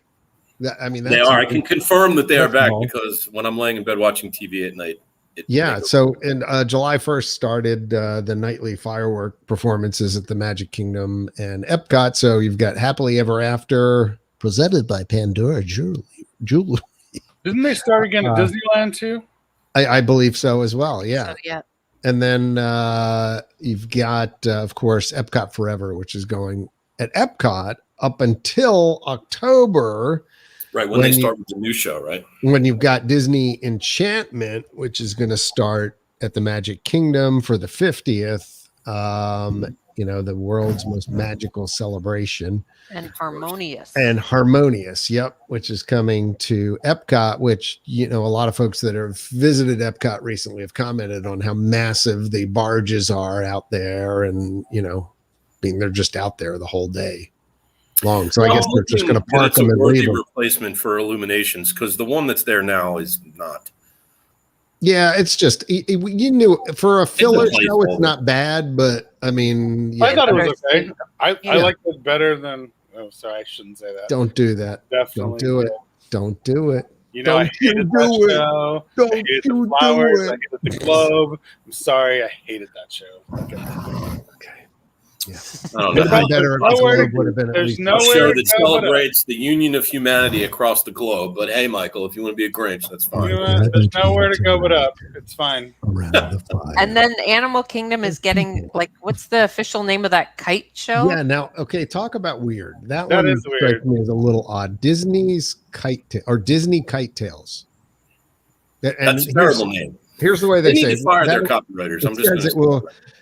They are. I can confirm that they are back because when I'm laying in bed watching TV at night. So in July 1st started the nightly firework performances at the Magic Kingdom and Epcot. So you've got Happily Ever After presented by Pandora Jewelry. Didn't they start again at Disneyland too? I believe so as well. Yeah. So, yeah. And then you've got, of course, Epcot Forever, which is going at Epcot up until October. Right, when they start with the new show, right? When you've got Disney Enchantment, which is going to start at the Magic Kingdom for the 50th, the world's most magical celebration. And Harmonious. Yep, which is coming to Epcot, which, a lot of folks that have visited Epcot recently have commented on how massive the barges are out there and, they're just out there the whole day long. So I guess they're just going to park them and leave them. Replacement for Illuminations, because the one that's there now is not. Yeah, it's just you knew for a filler show, it's not bad, but I mean, I thought it was okay. I liked it better than. Oh, sorry, I shouldn't say that. Don't do that. Definitely don't do it. Don't do it. I hated that show. I hated the flowers. I hated the globe. I'm sorry, I hated that show. Okay. Yeah. I don't know. There's no show that celebrates the union of humanity across the globe. But hey, Michael, if you want to be a Grinch, that's fine. There's nowhere to go but up. It's fine. Around the fire. And then Animal Kingdom is getting what's the official name of that kite show? Yeah. Now, okay, talk about weird. That one is weird. Me is a little odd. Disney's Disney Kite Tales. That's a terrible name. Here's the way they say to fire their copywriters. I'm just it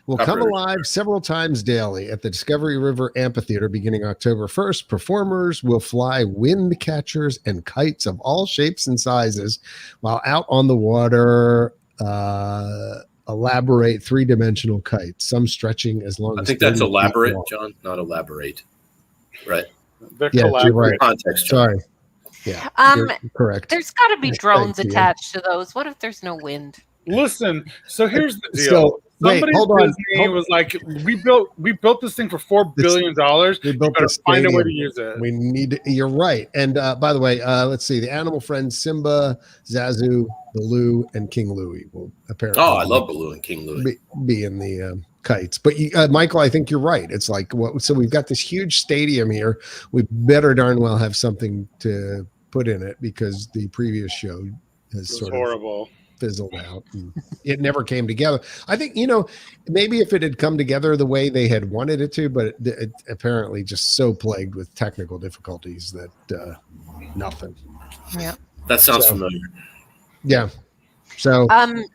will come alive several times daily at the Discovery River Amphitheater beginning October 1st. Performers will fly wind catchers and kites of all shapes and sizes while out on the water. Elaborate three-dimensional kites, some stretching as long as. I think that's elaborate, John, not elaborate. Right. They're collaborative. Context, John. Sorry. Yeah, you're correct. There's got to be drones attached to those. What if there's no wind? Listen, so here's the deal. So, somebody at Disney was like, we built this thing for $4 billion. We better find a way to use it. You're right. And by the way, let's see. The animal friends Simba, Zazu, Baloo, and King Louie will apparently. Oh, I love Baloo and King Louie. Be in the kites. But Michael, I think you're right. It's like so we've got this huge stadium here. We better darn well have something to put in it because the previous show has horrible. Fizzled out and it never came together. I think maybe if it had come together the way they had wanted it to, but it apparently just so plagued with technical difficulties that nothing. Yeah, that sounds familiar. Yeah. So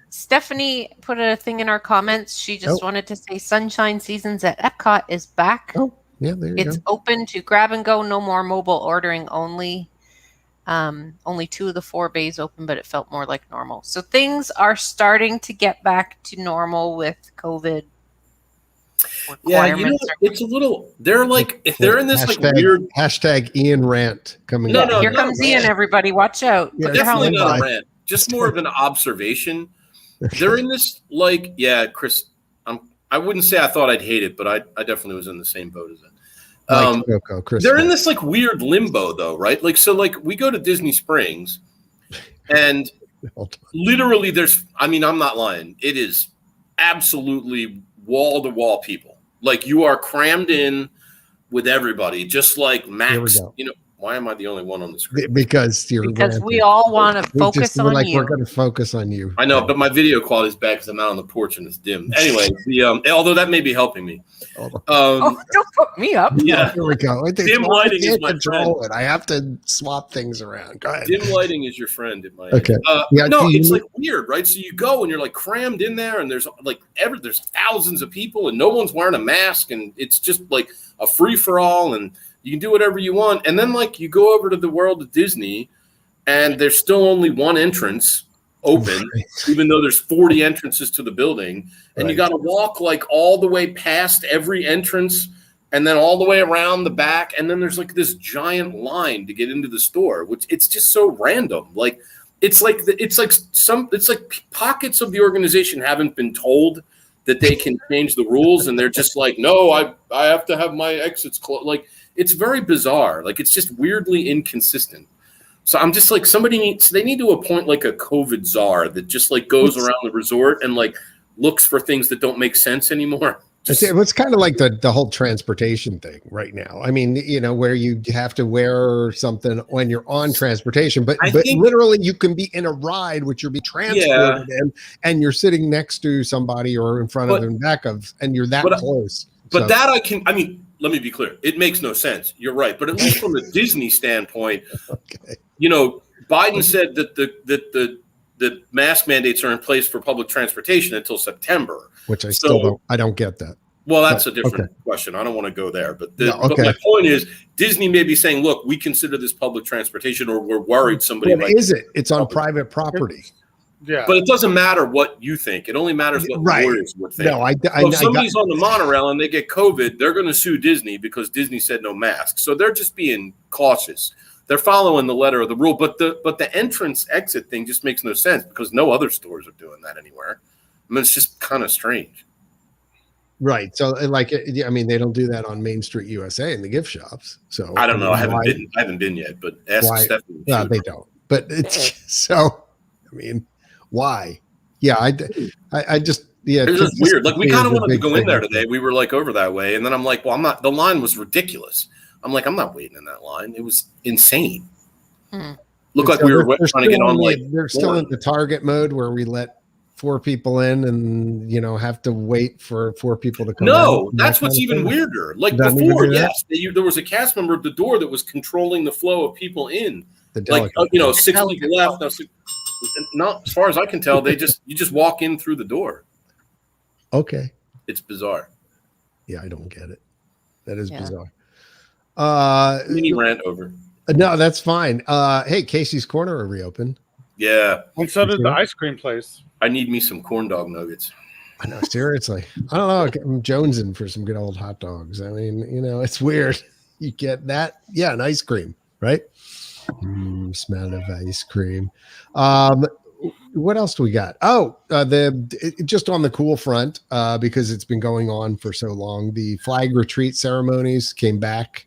Stephanie put a thing in our comments. She just wanted to say Sunshine Seasons at Epcot is back. Oh yeah, it's open to grab and go. No more mobile ordering only. Only 2 of the 4 bays open, but it felt more like normal. So things are starting to get back to normal with COVID. Yeah, it's a little. They're like if they're in this weird hashtag Ian rant coming. No, here comes Ian. Everybody, watch out. Yeah, definitely not a rant. Just more of an observation. They're in this Chris. I wouldn't say I thought I'd hate it, but I definitely was in the same boat as it. They're in this weird limbo though, right? We go to Disney Springs and literally I'm not lying. It is absolutely wall to wall people. You are crammed in with everybody, just like Max, why am I the only one on the screen? Because we all want to focus on you. We're going to focus on you. I know, but my video quality is bad because I'm out on the porch and it's dim. Anyway, although that may be helping me. Don't put me up. Yeah, here we go. Dim lighting is my friend. I have to swap things around. Go ahead. Dim lighting is your friend. Okay. It's weird, right? So you go and you're crammed in there, and there's there's thousands of people, and no one's wearing a mask, and it's just a free for all, and you can do whatever you want. And then you go over to the World of Disney and there's still only one entrance open, even though there's 40 entrances to the building. And you got to walk all the way past every entrance and then all the way around the back. And then there's this giant line to get into the store, which it's just so random. It's like pockets of the organization haven't been told that they can change the rules. And they're just no, I have to have my exits closed. It's very bizarre. It's just weirdly inconsistent. So I'm just they need to appoint a COVID czar that just goes around the resort and looks for things that don't make sense anymore. It's kind of like the whole transportation thing right now. I mean, where you have to wear something when you're on transportation, but literally you can be in a ride, which you'll be transported in, and you're sitting next to somebody or in front of and back of, and you're that close. But let me be clear. It makes no sense. You're right. But at least from a Disney standpoint, Biden said that the mask mandates are in place for public transportation until September. Which I don't get that. Well, that's a different question. I don't want to go there. But okay. But my point is, Disney may be saying, look, we consider this public transportation, or we're worried somebody might. Is it? It's on private property. Yeah. But it doesn't matter what you think. It only matters what lawyers would think. No, if somebody's on the monorail and they get COVID, they're going to sue Disney because Disney said no masks. So they're just being cautious. They're following the letter of the rule. But the entrance exit thing just makes no sense because no other stores are doing that anywhere. I mean, it's just kind of strange. Right. So, they don't do that on Main Street USA in the gift shops. So I don't know. I haven't been yet, but ask Stephanie. No, they don't. But it's so. I mean, why? Yeah, I just It's just weird. Like we kind of wanted to go in there today. We were like over that way, and then I'm like, well, I'm not. The line was ridiculous. I'm like, I'm not waiting in that line. It was insane. Looked like we were trying to get on. They're still in the Target mode where we let 4 people in and have to wait for 4 people to come no, that's what's even weirder. Like before, yes, there was a cast member at the door that was controlling the flow of people in. Like 6 people left. Not as far as I can tell, you just walk in through the door. Okay, it's bizarre. Yeah, I don't get it. That is bizarre. Mini rant over. No, that's fine. Hey, Casey's Corner will reopen. Yeah, and so did the ice cream place. I need me some corn dog nuggets. I know, seriously. I don't know. I'm jonesing for some good old hot dogs. I mean, it's weird. You get that, an ice cream, right? Smell of ice cream. What else do we got? Oh, just on the cool front, because it's been going on for so long. The flag retreat ceremonies came back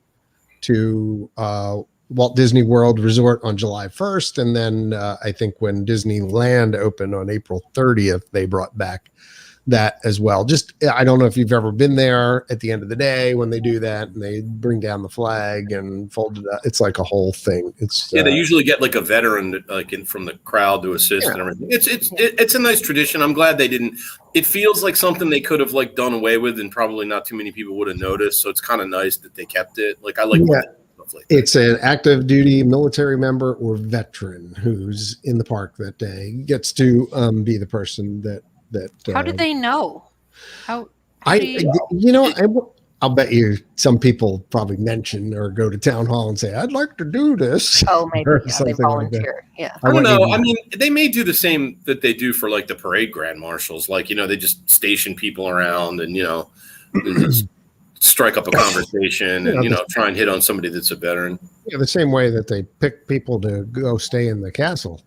to Walt Disney World Resort on July 1st. And then I think when Disneyland opened on April 30th, they brought back that as well. Just, I don't know if you've ever been there at the end of the day when they do that and they bring down the flag and fold it up. It's like a whole thing. It's they usually get like a veteran from the crowd to assist and everything. It's a nice tradition. I'm glad they didn't. It feels like something they could have like done away with and probably not too many people would have noticed. So it's kind of nice that they kept it. Like I like that. Like it's an active duty military member or veteran who's in the park that day gets to be the person that how did they know? I'll bet you some people probably mention or go to town hall and say, I'd like to do this. Oh, maybe they volunteer. Like I don't know. I mean, they may do the same that they do for like the parade grand marshals. Like, they just station people around and, just strike up a conversation and, try and hit on somebody that's a veteran. Yeah, the same way that they pick people to go stay in the castle.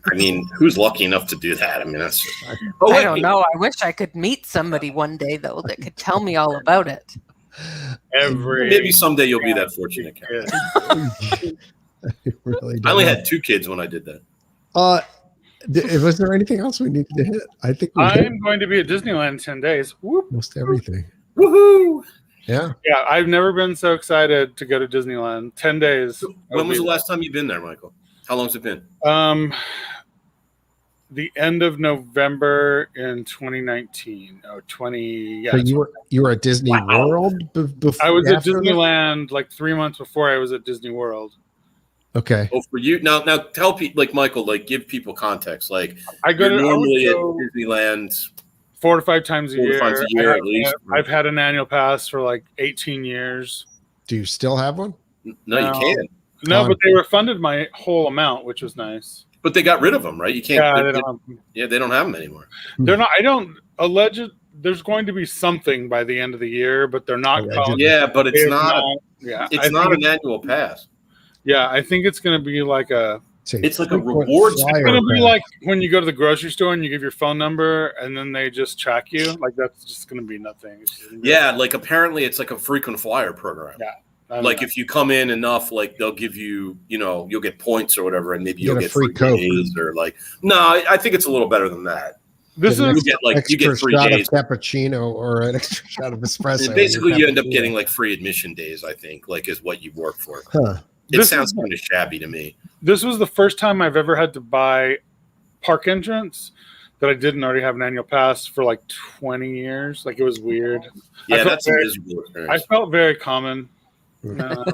I mean, who's lucky enough to do that? I mean, that's. I don't know. I wish I could meet somebody one day though that could tell me all about it. Maybe someday you'll be that fortunate. I only had 2 kids when I did that. Was there anything else we needed to hit? I think I'm going to be at Disneyland in 10 days. Whoop. Most everything. Woohoo! Yeah. Yeah, I've never been so excited to go to Disneyland. 10 days. When was the last time you've been there, Michael? How long's it been? The end of November in 2019. Oh, 20. Yeah. So you were at Disney World before? I was at Disneyland like 3 months before I was at Disney World. Okay. Well, for you now tell people like Michael, like give people context. Like I go to normally at Disneyland 4 to 5 times a year. At least. I've had an annual pass for like 18 years. Do you still have one? No, you can't. No, but they refunded my whole amount, which was nice. But they got rid of them, right? You can't. Yeah, they don't have them anymore. They're not. I don't allege it. There's going to be something by the end of the year, but they're not. Yeah, but it's not. It's not an annual pass. Yeah, I think it's going to be like it's like a reward. It's going to be like when you go to the grocery store and you give your phone number and then they just track you. Like that's just going to be nothing. Yeah, like apparently it's like a frequent flyer program. Yeah. Like if you come in enough, like they'll give you, you'll get points or whatever, and maybe you'll get free Coke. days or like. No, I think it's a little better than that. This is you get 3 days of cappuccino or an extra shot of espresso. Basically, you end up getting like free admission days. I think like is what you work for. Huh. It sounds kind of shabby to me. This was the first time I've ever had to buy park entrance that I didn't already have an annual pass for like 20 years. Like it was weird. Yeah, that's a miserable experience. I felt very common. No,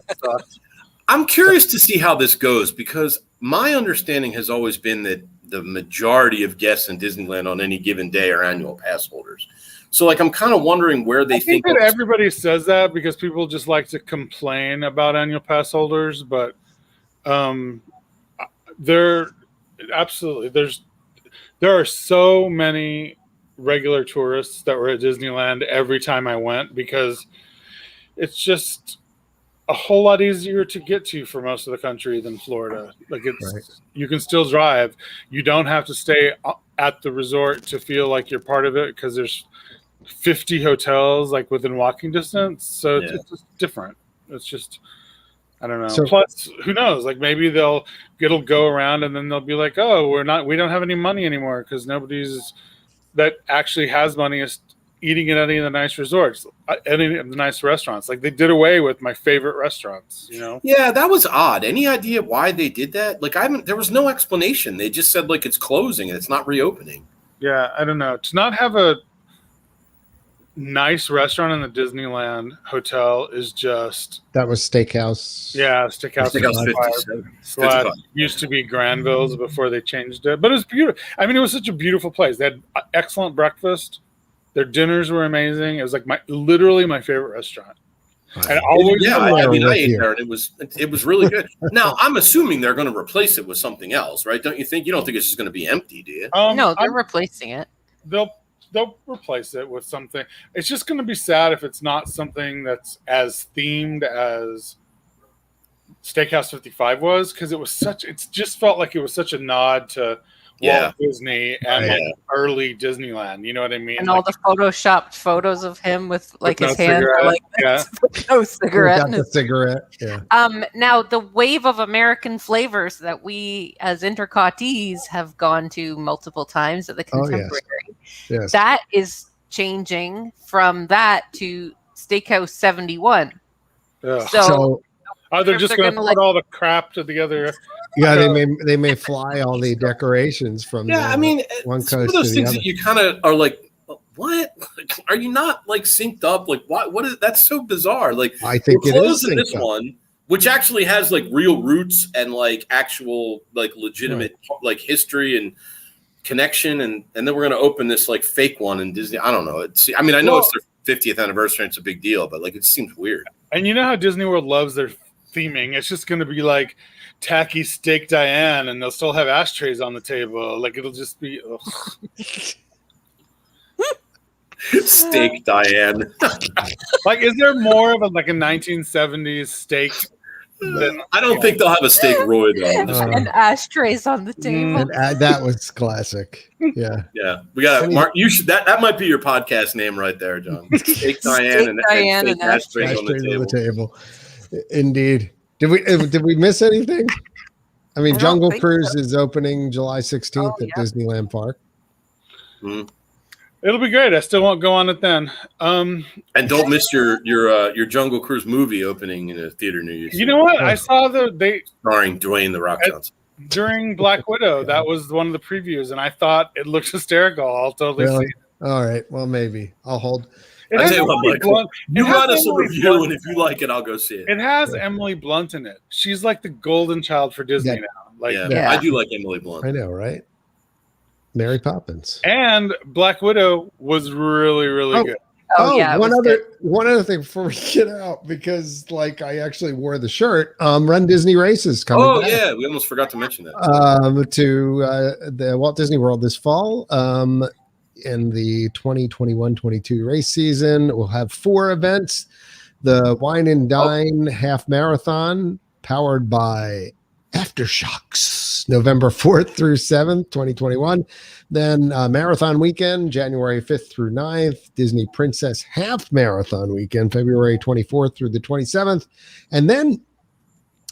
I'm curious to see how this goes, because my understanding has always been that the majority of guests in Disneyland on any given day are annual pass holders. So, like, I'm kind of wondering where they think that everybody says that because people just like to complain about annual pass holders, but there are so many regular tourists that were at Disneyland every time I went, because it's just a whole lot easier to get to for most of the country than Florida. Like, you can still drive. You don't have to stay at the resort to feel like you're part of it, because there's 50 hotels like within walking distance. So it's just different. It's just, I don't know. So, plus, who knows? Like, maybe it'll go around and then they'll be like, oh, we don't have any money anymore because nobody's that actually has money is eating at any of the nice resorts, any of the nice restaurants. Like, they did away with my favorite restaurants, you know? Yeah, that was odd. Any idea why they did that? Like, there was no explanation. They just said, like, it's closing and it's not reopening. Yeah, I don't know. To not have a nice restaurant in the Disneyland hotel is just... That was Steakhouse. Yeah, Steakhouse 57. Used to be Granville's before they changed it. But it was beautiful. I mean, it was such a beautiful place. They had excellent breakfast. Their dinners were amazing. It was like literally my favorite restaurant. And I ate there, and it was really good. Now, I'm assuming they're going to replace it with something else, right? Don't you think? You don't think it's just going to be empty, do you? No, they're replacing it. They'll replace it with something. It's just going to be sad if it's not something that's as themed as Steakhouse 55 was, because it just felt like it was such a nod to Walt Disney and early Disneyland. You know what I mean? And all the photoshopped photos of him with like his hand, like no cigarette. The cigarette. Yeah. Now the wave of American flavors that we as intercotees have gone to multiple times at the Contemporary. Yes. That is changing from that to Steakhouse 71. Yeah. So they're just going to put all the crap to the other. Yeah, they may fly all the decorations from one coast to the things other. That you kind of are like, what? Are you not like synced up? Like, what is that's so bizarre? Like, I think it is in this one, which actually has like real roots and like actual like legitimate like history and connection, and then we're going to open this like fake one in Disney. I don't know. I know it's their 50th anniversary. It's a big deal, but like it seems weird. And you know how Disney World loves their theming. It's just going to be like tacky steak Diane, and they'll still have ashtrays on the table. Like, it'll just be steak Diane. Like, is there more of a 1970s steak? I don't think they'll have a steak Roy though. And ashtrays on the table. And that was classic. Yeah. Yeah. We got Mark. You should that might be your podcast name right there, John. Steak Diane and ashtrays on the table. Indeed. Did we miss anything? I mean, Jungle Cruise is opening July 16th at Disneyland Park. Mm-hmm. It'll be great. I still won't go on it then. And don't miss your Jungle Cruise movie opening in a theater near you. You know what? I saw starring Dwayne the Rock Johnson during Black Widow. That was one of the previews, and I thought it looked hysterical. I'll totally see it. All right. Well, maybe I'll hold. I tell you what, Michael, you write us a review, and if you like it, I'll go see it. It has Emily Blunt in it. She's like the golden child for Disney now. Like, I do like Emily Blunt. I know, right? Mary Poppins. And Black Widow was really, really good. One other thing before we get out, because like I actually wore the shirt. Run Disney Races coming back. Yeah, we almost forgot to mention that. To the Walt Disney World this fall. In the 2021-22 race season, we'll have 4 events. The Wine and Dine Half Marathon, powered by Aftershocks, November 4th through 7th, 2021. Then Marathon Weekend, January 5th through 9th. Disney Princess Half Marathon Weekend, February 24th through the 27th. And then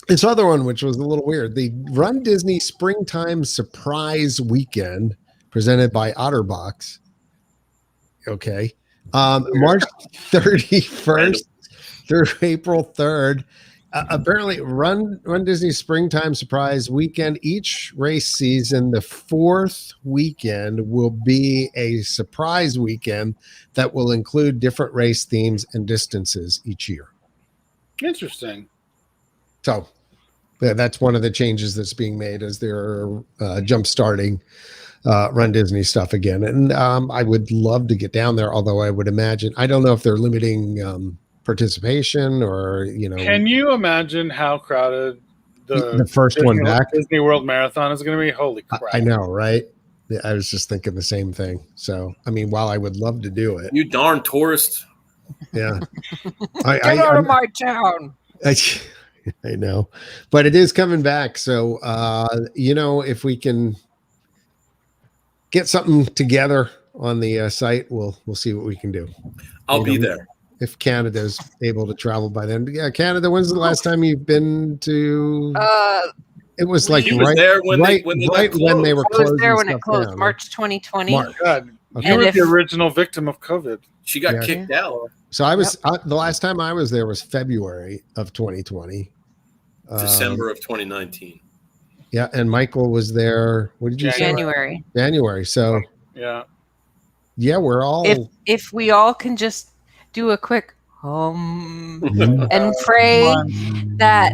this other one, which was a little weird, the Run Disney Springtime Surprise Weekend, presented by Otterbox. Okay. March 31st through April 3rd. Apparently, Run Disney Springtime Surprise Weekend. Each race season, the 4th weekend will be a surprise weekend that will include different race themes and distances each year. Interesting. So That's one of the changes that's being made as they're jump starting Run Disney stuff again. And I would love to get down there, although I would imagine, I don't know if they're limiting participation or, Can you imagine how crowded the first one back Disney World Marathon is going to be? Holy crap. I know, right? Yeah, I was just thinking the same thing. So, I mean, while I would love to do it. You darn tourist. Yeah. Get out of my town. I know, but it is coming back. So, if we can get something together on the site, we'll see what we can do. I'll be there. If Canada's able to travel by then. But yeah, Canada, when's the last time you've been to? It was like right there when they were closed. I was there when it closed, down, March 2020. God, okay. you were the original victim of COVID. She got kicked out. So I was the last time I was there was February of 2020. December of 2019. Yeah, and Michael was there. What did you say? January. So yeah, we're all. If we all can just do a quick and pray that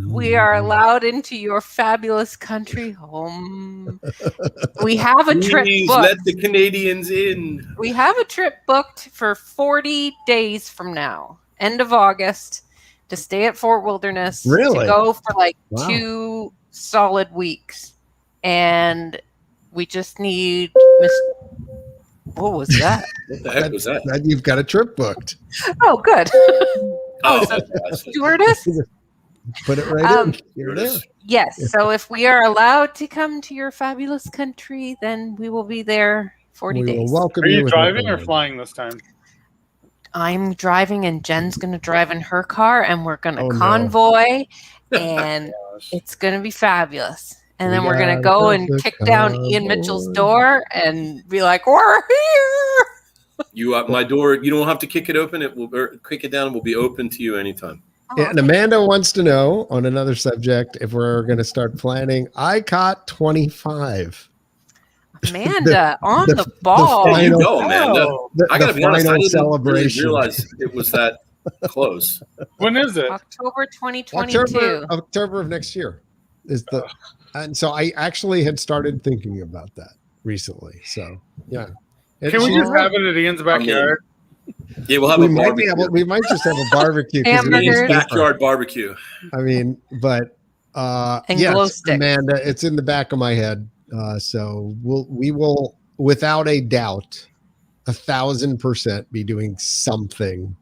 we are allowed into your fabulous country. We have a trip booked. Let the Canadians in. We have a trip booked for 40 days from now, end of August, to stay at Fort Wilderness. Really? To go for 2 solid weeks. And we just need what was that? What the heck was that? You've got a trip booked. Oh, good. Stewardess? Put it right in. Here it is. Yes. So if we are allowed to come to your fabulous country, then we will be there 40 days. Will welcome Are you with driving or flying this time? I'm driving, and Jen's going to drive in her car, and we're going to convoy, and it's going to be fabulous. And then we're going to go and kick down Ian Mitchell's door and be like, "We're here." My door. You don't have to kick it open. Kick it down. It will be open to you anytime. Yeah, and Amanda wants to know on another subject if we're going to start planning ICOT 25. Amanda, on the ball. There you go, Amanda. I got to be honest, I didn't really realize it was that close. When is it? October 2022. October of next year is the. And so I actually had started thinking about that recently. So yeah. Can we just have it at Ian's backyard? Yeah, we'll have a barbecue. We might just have a barbecue. Ian's backyard barbecue. I mean, but yes, Amanda, it's in the back of my head. So we will, without a doubt, 1,000% be doing something.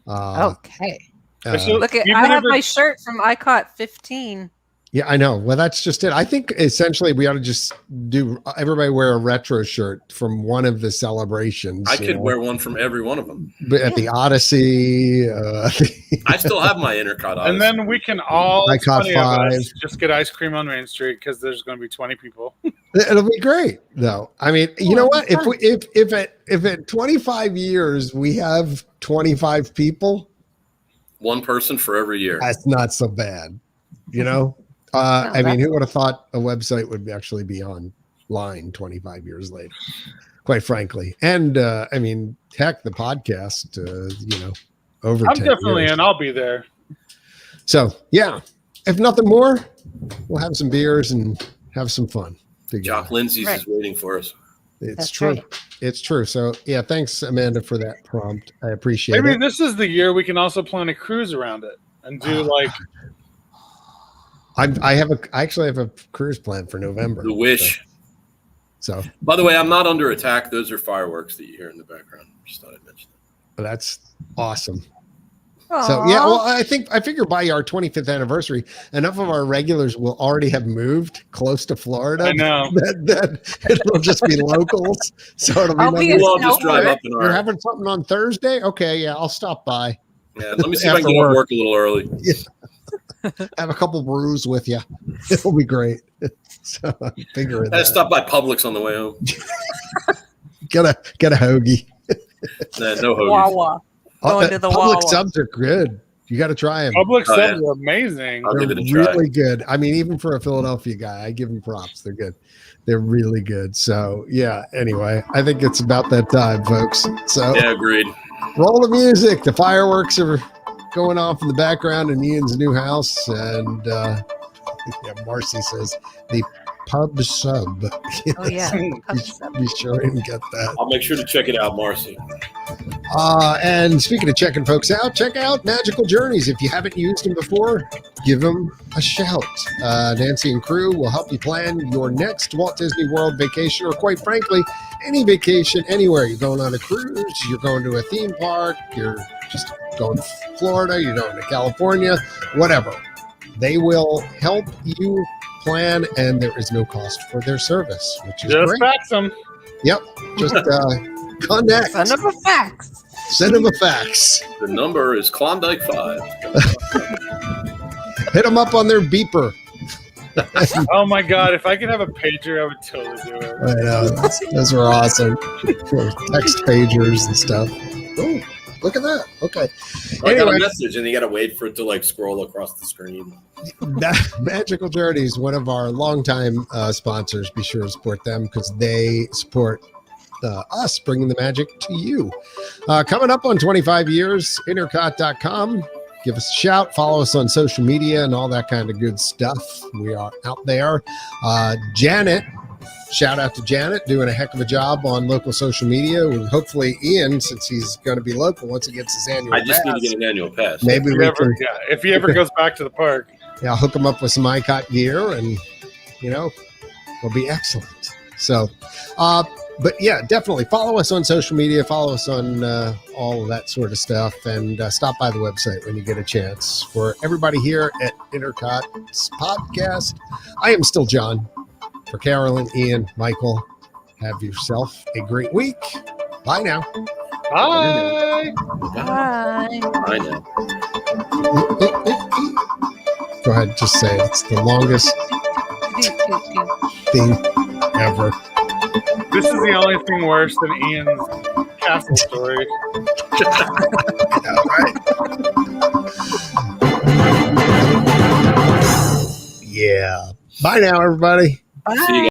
Okay. Look at I have my shirt from ICOT 15. Yeah, I know. Well, that's just it. I think essentially we ought to just do everybody wear a retro shirt from one of the celebrations. I could wear one from every one of them. But at the Odyssey. I still have my INTERCOT Odyssey. And then we can all ICOT 5. Just get ice cream on Main Street because there's going to be 20 people. It'll be great, though. I mean, you know what? If at 25 years we have 25 people, one person for every year. That's not so bad, you know. I mean, who would have thought a website would actually be online 25 years later, quite frankly. And I mean, heck, the podcast, over I'm 10 definitely years. in. I'll be there. So, yeah, if nothing more, we'll have some beers and have some fun. Jock Lindsay's is waiting for us. That's true. Right. It's true. So, yeah, thanks, Amanda, for that prompt. I appreciate it. Maybe this is the year we can also plan a cruise around it and do I actually have a cruise plan for November. The wish. So, by the way, I'm not under attack. Those are fireworks that you hear in the background. Just thought I'd mention that. That's awesome. Aww. So yeah, well, I figure by our 25th anniversary, enough of our regulars will already have moved close to Florida. I know that it'll just be locals. So it'll be. We'll all just drive up in our. You're having something on Thursday? Okay, yeah, I'll stop by. Yeah, let me see if I can get to work a little early. Yeah. Have a couple brews with you. It'll be great. So figure it out. Stop by Publix on the way home. Get a hoagie. No hoagies. Wawa. Going to the Publix Wawa. subs are good. You got to try them. Publix subs are amazing. I'll They're give it a try. Really good. I mean, even for a Philadelphia guy, I give them props. They're good. They're really good. So yeah. Anyway, I think it's about that time, folks. So yeah, agreed. Roll the music. The fireworks are going off in the background in Ian's new house, and Yeah, Marcy says the pub sub. Oh yeah. Be sure and get that. I'll make sure to check it out, Marcy. And speaking of checking folks out, check out Magical Journeys. If you haven't used them before, give them a shout. Nancy and crew will help you plan your next Walt Disney World vacation, or quite frankly, any vacation anywhere. You're going on a cruise, you're going to a theme park, you're just going to Florida, you're going to California, whatever. They will help you plan, and there is no cost for their service, which is Just great. fax them. Yep. Just connect. Send them a fax. Send them a fax. The number is Klondike 5. Hit them up on their beeper. Oh my god, if I could have a pager, I would totally do it. I know. Those are awesome. Text pagers and stuff. Oh, look at that. Okay. I got Anyway. a message, and you got to wait for it to like scroll across the screen. Magical Journeys, one of our longtime sponsors. Be sure to support them because they support us bringing the magic to you. Coming up on 25 years, intercot.com. Give us a shout. Follow us on social media and all that kind of good stuff. We are out there. Janet, shout out to Janet, doing a heck of a job on local social media. And hopefully Ian, since he's going to be local once he gets his annual I just pass, need to get an annual pass. maybe we can If he ever goes back to the park. hook him up with some ICOT gear, and it'll be excellent. So, but yeah, definitely follow us on social media, follow us on all of that sort of stuff, and stop by the website when you get a chance. For everybody here at INTERCOT's podcast, I am still John. For Carolyn, Ian, Michael, have yourself a great week. Bye now. Bye. Bye. I know. Go ahead, just say it. It's the longest thing ever. This is the only thing worse than Ian's castle story. Yeah. Bye now, everybody. Bye. See you guys.